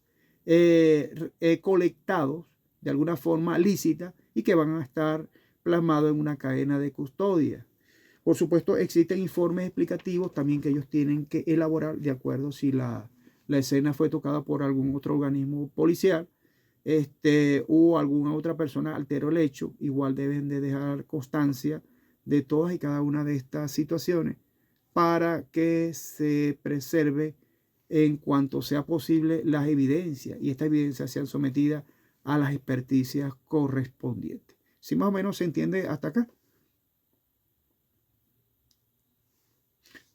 colectados de alguna forma lícita y que van a estar plasmados en una cadena de custodia. Por supuesto, existen informes explicativos también que ellos tienen que elaborar de acuerdo si la escena fue tocada por algún otro organismo policial o alguna otra persona alteró el hecho. Igual deben de dejar constancia de todas y cada una de estas situaciones para que se preserve en cuanto sea posible las evidencias y estas evidencias sean sometidas a las experticias correspondientes. ¿Sí más o menos se entiende hasta acá?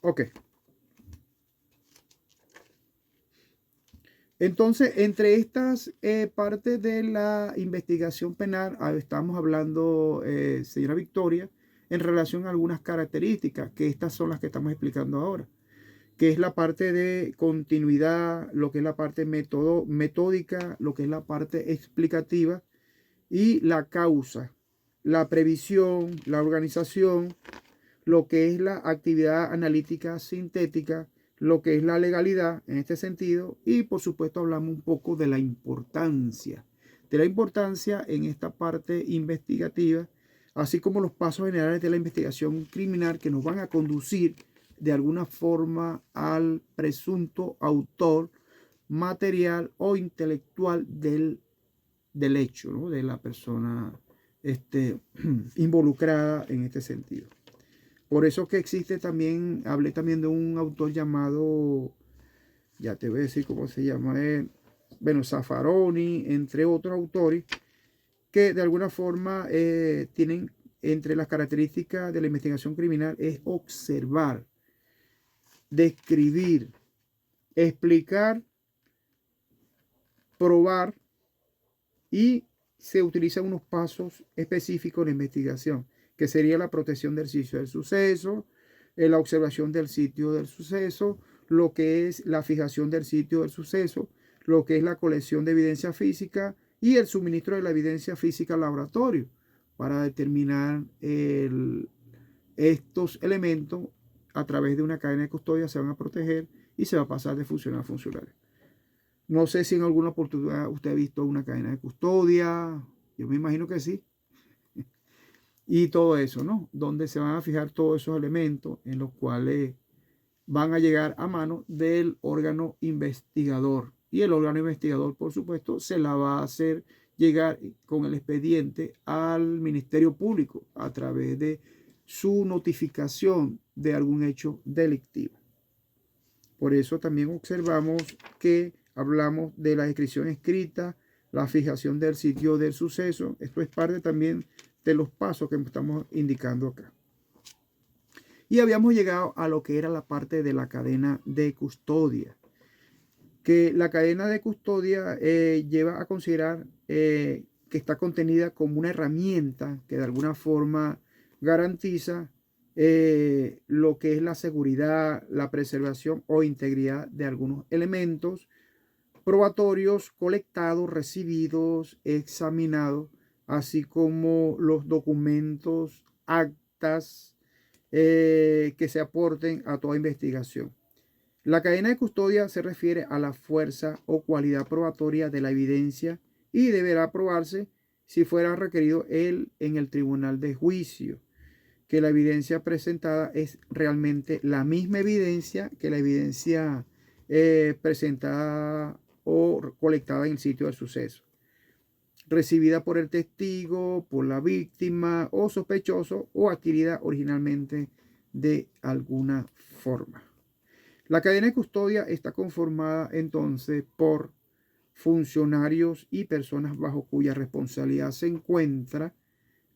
Ok. Entonces, entre estas partes de la investigación penal, estamos hablando, señora Victoria, en relación a algunas características, que estas son las que estamos explicando ahora, que es la parte de continuidad, lo que es la parte metódica, lo que es la parte explicativa y la causa, la previsión, la organización, lo que es la actividad analítica sintética, lo que es la legalidad en este sentido y por supuesto hablamos un poco de la importancia en esta parte investigativa, así como los pasos generales de la investigación criminal que nos van a conducir de alguna forma al presunto autor material o intelectual del hecho, ¿no? De la persona involucrada en este sentido. Por eso que existe también, hablé también de un autor llamado, ya te voy a decir cómo se llama él, bueno, Zaffaroni, entre otros autores, que de alguna forma tienen entre las características de la investigación criminal es observar, describir, explicar, probar y se utilizan unos pasos específicos en la investigación, que sería la protección del sitio del suceso, la observación del sitio del suceso, lo que es la fijación del sitio del suceso, lo que es la colección de evidencia física y el suministro de la evidencia física al laboratorio para determinar estos elementos a través de una cadena de custodia se van a proteger y se va a pasar de funcionario a funcionario. No sé si en alguna oportunidad usted ha visto una cadena de custodia, yo me imagino que sí. Y todo eso, ¿no? Donde se van a fijar todos esos elementos en los cuales van a llegar a mano del órgano investigador. Y el órgano investigador, por supuesto, se la va a hacer llegar con el expediente al Ministerio Público a través de su notificación de algún hecho delictivo. Por eso también observamos que hablamos de la descripción escrita, la fijación del sitio del suceso. Esto es parte también de los pasos que estamos indicando acá. Y habíamos llegado a lo que era la parte de la cadena de custodia. Que la cadena de custodia lleva a considerar que que está contenida como una herramienta que de alguna forma garantiza lo que es la seguridad, la preservación o integridad de algunos elementos probatorios colectados, recibidos, examinados, así como los documentos, actas que se aporten a toda investigación. La cadena de custodia se refiere a la fuerza o cualidad probatoria de la evidencia y deberá probarse si fuera requerido en el tribunal de juicio, que la evidencia presentada es realmente la misma evidencia que la evidencia presentada o colectada en el sitio del suceso, recibida por el testigo, por la víctima o sospechoso o adquirida originalmente de alguna forma. La cadena de custodia está conformada entonces por funcionarios y personas bajo cuya responsabilidad se encuentran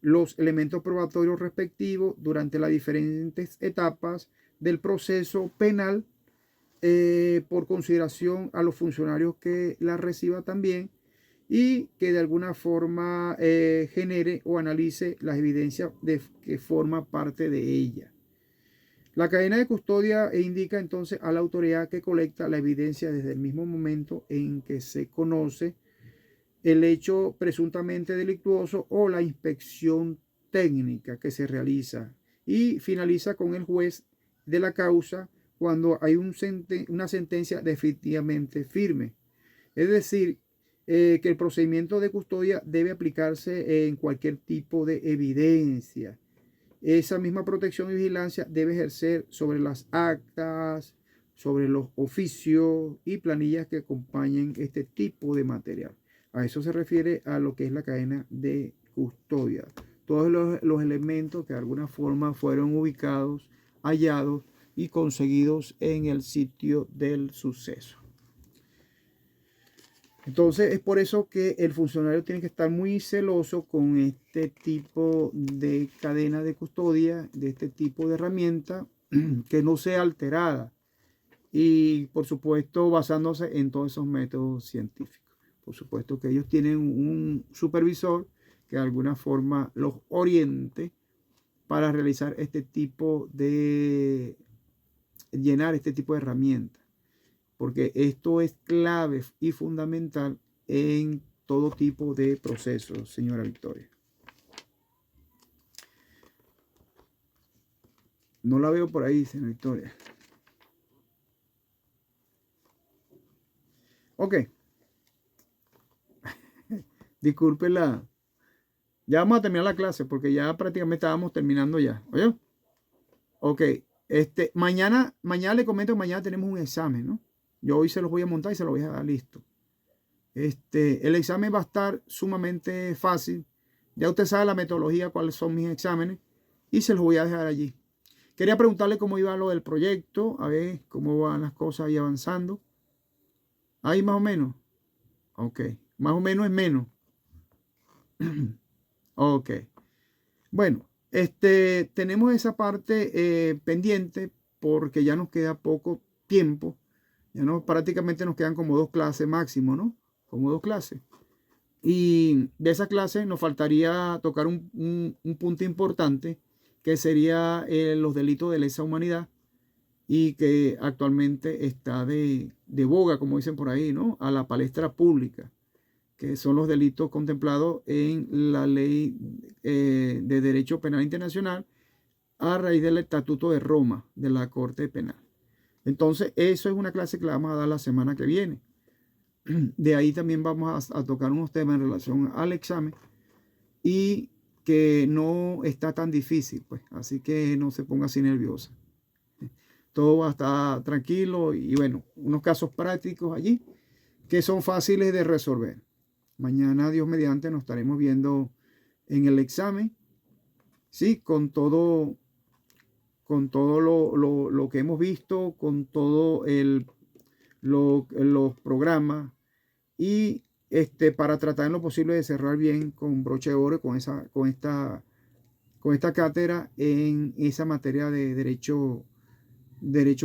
los elementos probatorios respectivos durante las diferentes etapas del proceso penal, por consideración a los funcionarios que la reciba también y que de alguna forma genere o analice las evidencias que forma parte de ella. La cadena de custodia indica entonces a la autoridad que colecta la evidencia desde el mismo momento en que se conoce el hecho presuntamente delictuoso o la inspección técnica que se realiza y finaliza con el juez de la causa cuando hay una sentencia definitivamente firme. Es decir, que el procedimiento de custodia debe aplicarse en cualquier tipo de evidencia. Esa misma protección y vigilancia debe ejercer sobre las actas, sobre los oficios y planillas que acompañen este tipo de material. A eso se refiere a lo que es la cadena de custodia. Todos los elementos que de alguna forma fueron ubicados, hallados y conseguidos en el sitio del suceso. Entonces es por eso que el funcionario tiene que estar muy celoso con este tipo de cadena de custodia, de este tipo de herramienta, que no sea alterada y por supuesto basándose en todos esos métodos científicos. Por supuesto que ellos tienen un supervisor que de alguna forma los oriente para realizar este tipo de, llenar este tipo de herramientas. Porque esto es clave y fundamental en todo tipo de procesos, señora Victoria. No la veo por ahí, señora Victoria. Ok. Discúlpela. Ya vamos a terminar la clase porque ya prácticamente estábamos terminando ya. ¿Oye? Ok. Mañana le comento que mañana tenemos un examen, ¿no? Yo hoy se los voy a montar y se los voy a dar listo. El examen va a estar sumamente fácil. Ya usted sabe la metodología, cuáles son mis exámenes y se los voy a dejar allí. Quería preguntarle cómo iba lo del proyecto, a ver cómo van las cosas ahí avanzando. Ahí más o menos. Ok. Más o menos es menos. Ok. Bueno, tenemos esa parte pendiente porque ya nos queda poco tiempo. Ya no, prácticamente nos quedan como 2 clases máximo, ¿no? Como 2 clases. Y de esa clase nos faltaría tocar un punto importante que sería los delitos de lesa humanidad y que actualmente está de boga, como dicen por ahí, ¿no? A la palestra pública, que son los delitos contemplados en la ley de derecho penal internacional a raíz del Estatuto de Roma de la Corte Penal. Entonces, eso es una clase que la vamos a dar la semana que viene. De ahí también vamos a tocar unos temas en relación al examen y que no está tan difícil, pues. Así que no se ponga así nerviosa. Todo va a estar tranquilo y bueno, unos casos prácticos allí que son fáciles de resolver. Mañana, Dios mediante, nos estaremos viendo en el examen, ¿sí? Con todo lo que hemos visto, con todo los programas y para tratar en lo posible de cerrar bien con broche de oro con esta cátedra en esa materia de derecho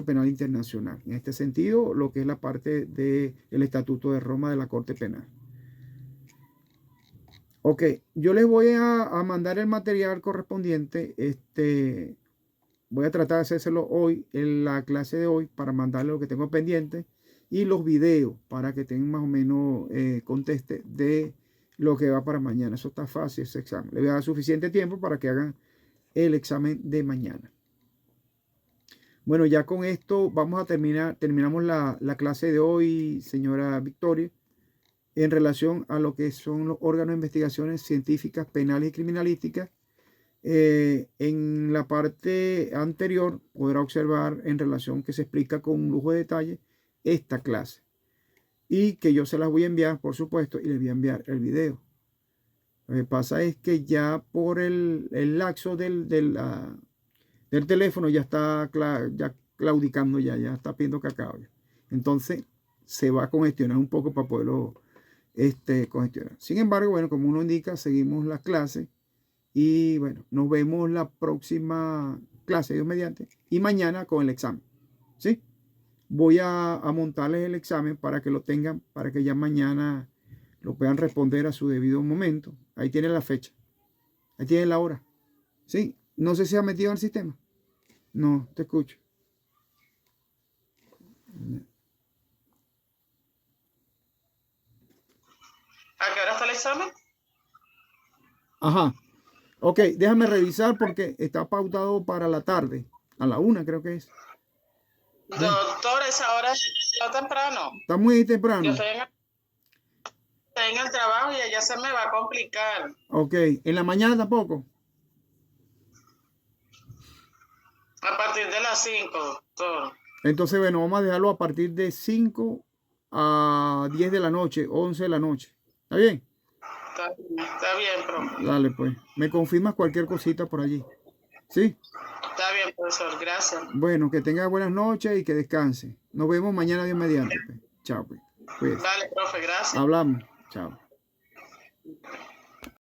penal internacional. En este sentido, lo que es la parte del Estatuto de Roma de la Corte Penal. Ok, yo les voy a mandar el material correspondiente. Voy a tratar de hacérselo hoy, en la clase de hoy, para mandarle lo que tengo pendiente y los videos para que tengan más o menos conteste de lo que va para mañana. Eso está fácil, ese examen. Le voy a dar suficiente tiempo para que hagan el examen de mañana. Bueno, ya con esto vamos a terminamos la clase de hoy, señora Victoria, en relación a lo que son los órganos de investigaciones científicas, penales y criminalísticas. En la parte anterior podrá observar en relación que se explica con un lujo de detalle esta clase y que yo se las voy a enviar, por supuesto, y les voy a enviar el video. Lo que pasa es que ya por el lapso del teléfono ya está ya claudicando, ya está pidiendo cacao. Entonces se va a congestionar un poco para poderlo congestionar. Sin embargo, bueno, como uno indica, seguimos las clases y bueno, nos vemos la próxima clase, Dios mediante, y mañana con el examen. ¿Sí? Voy a montarles el examen para que lo tengan, para que ya mañana lo puedan responder a su debido momento. Ahí tienen la fecha. Ahí tienen la hora. ¿Sí? No sé si ha metido en el sistema. No, te escucho. ¿A qué hora está el examen? Ajá. Ok, déjame revisar porque está pautado para la tarde. A la 1 creo que es. Doctor, esa hora está temprano. Está muy Yo temprano. estoy en el trabajo y allá se me va a complicar. Ok, en la mañana tampoco. A partir de las 5, doctor. Entonces, bueno, vamos a dejarlo a partir de 5 a 10 de la noche, 11 de la noche. ¿Está bien? Está bien, profe. Dale, pues. Me confirmas cualquier cosita por allí. ¿Sí? Está bien, profesor. Gracias. Bueno, que tenga buenas noches y que descanse. Nos vemos mañana, Dios mediante. Pues. Chao, pues. Cuídese. Dale, profe. Gracias. Hablamos. Chao.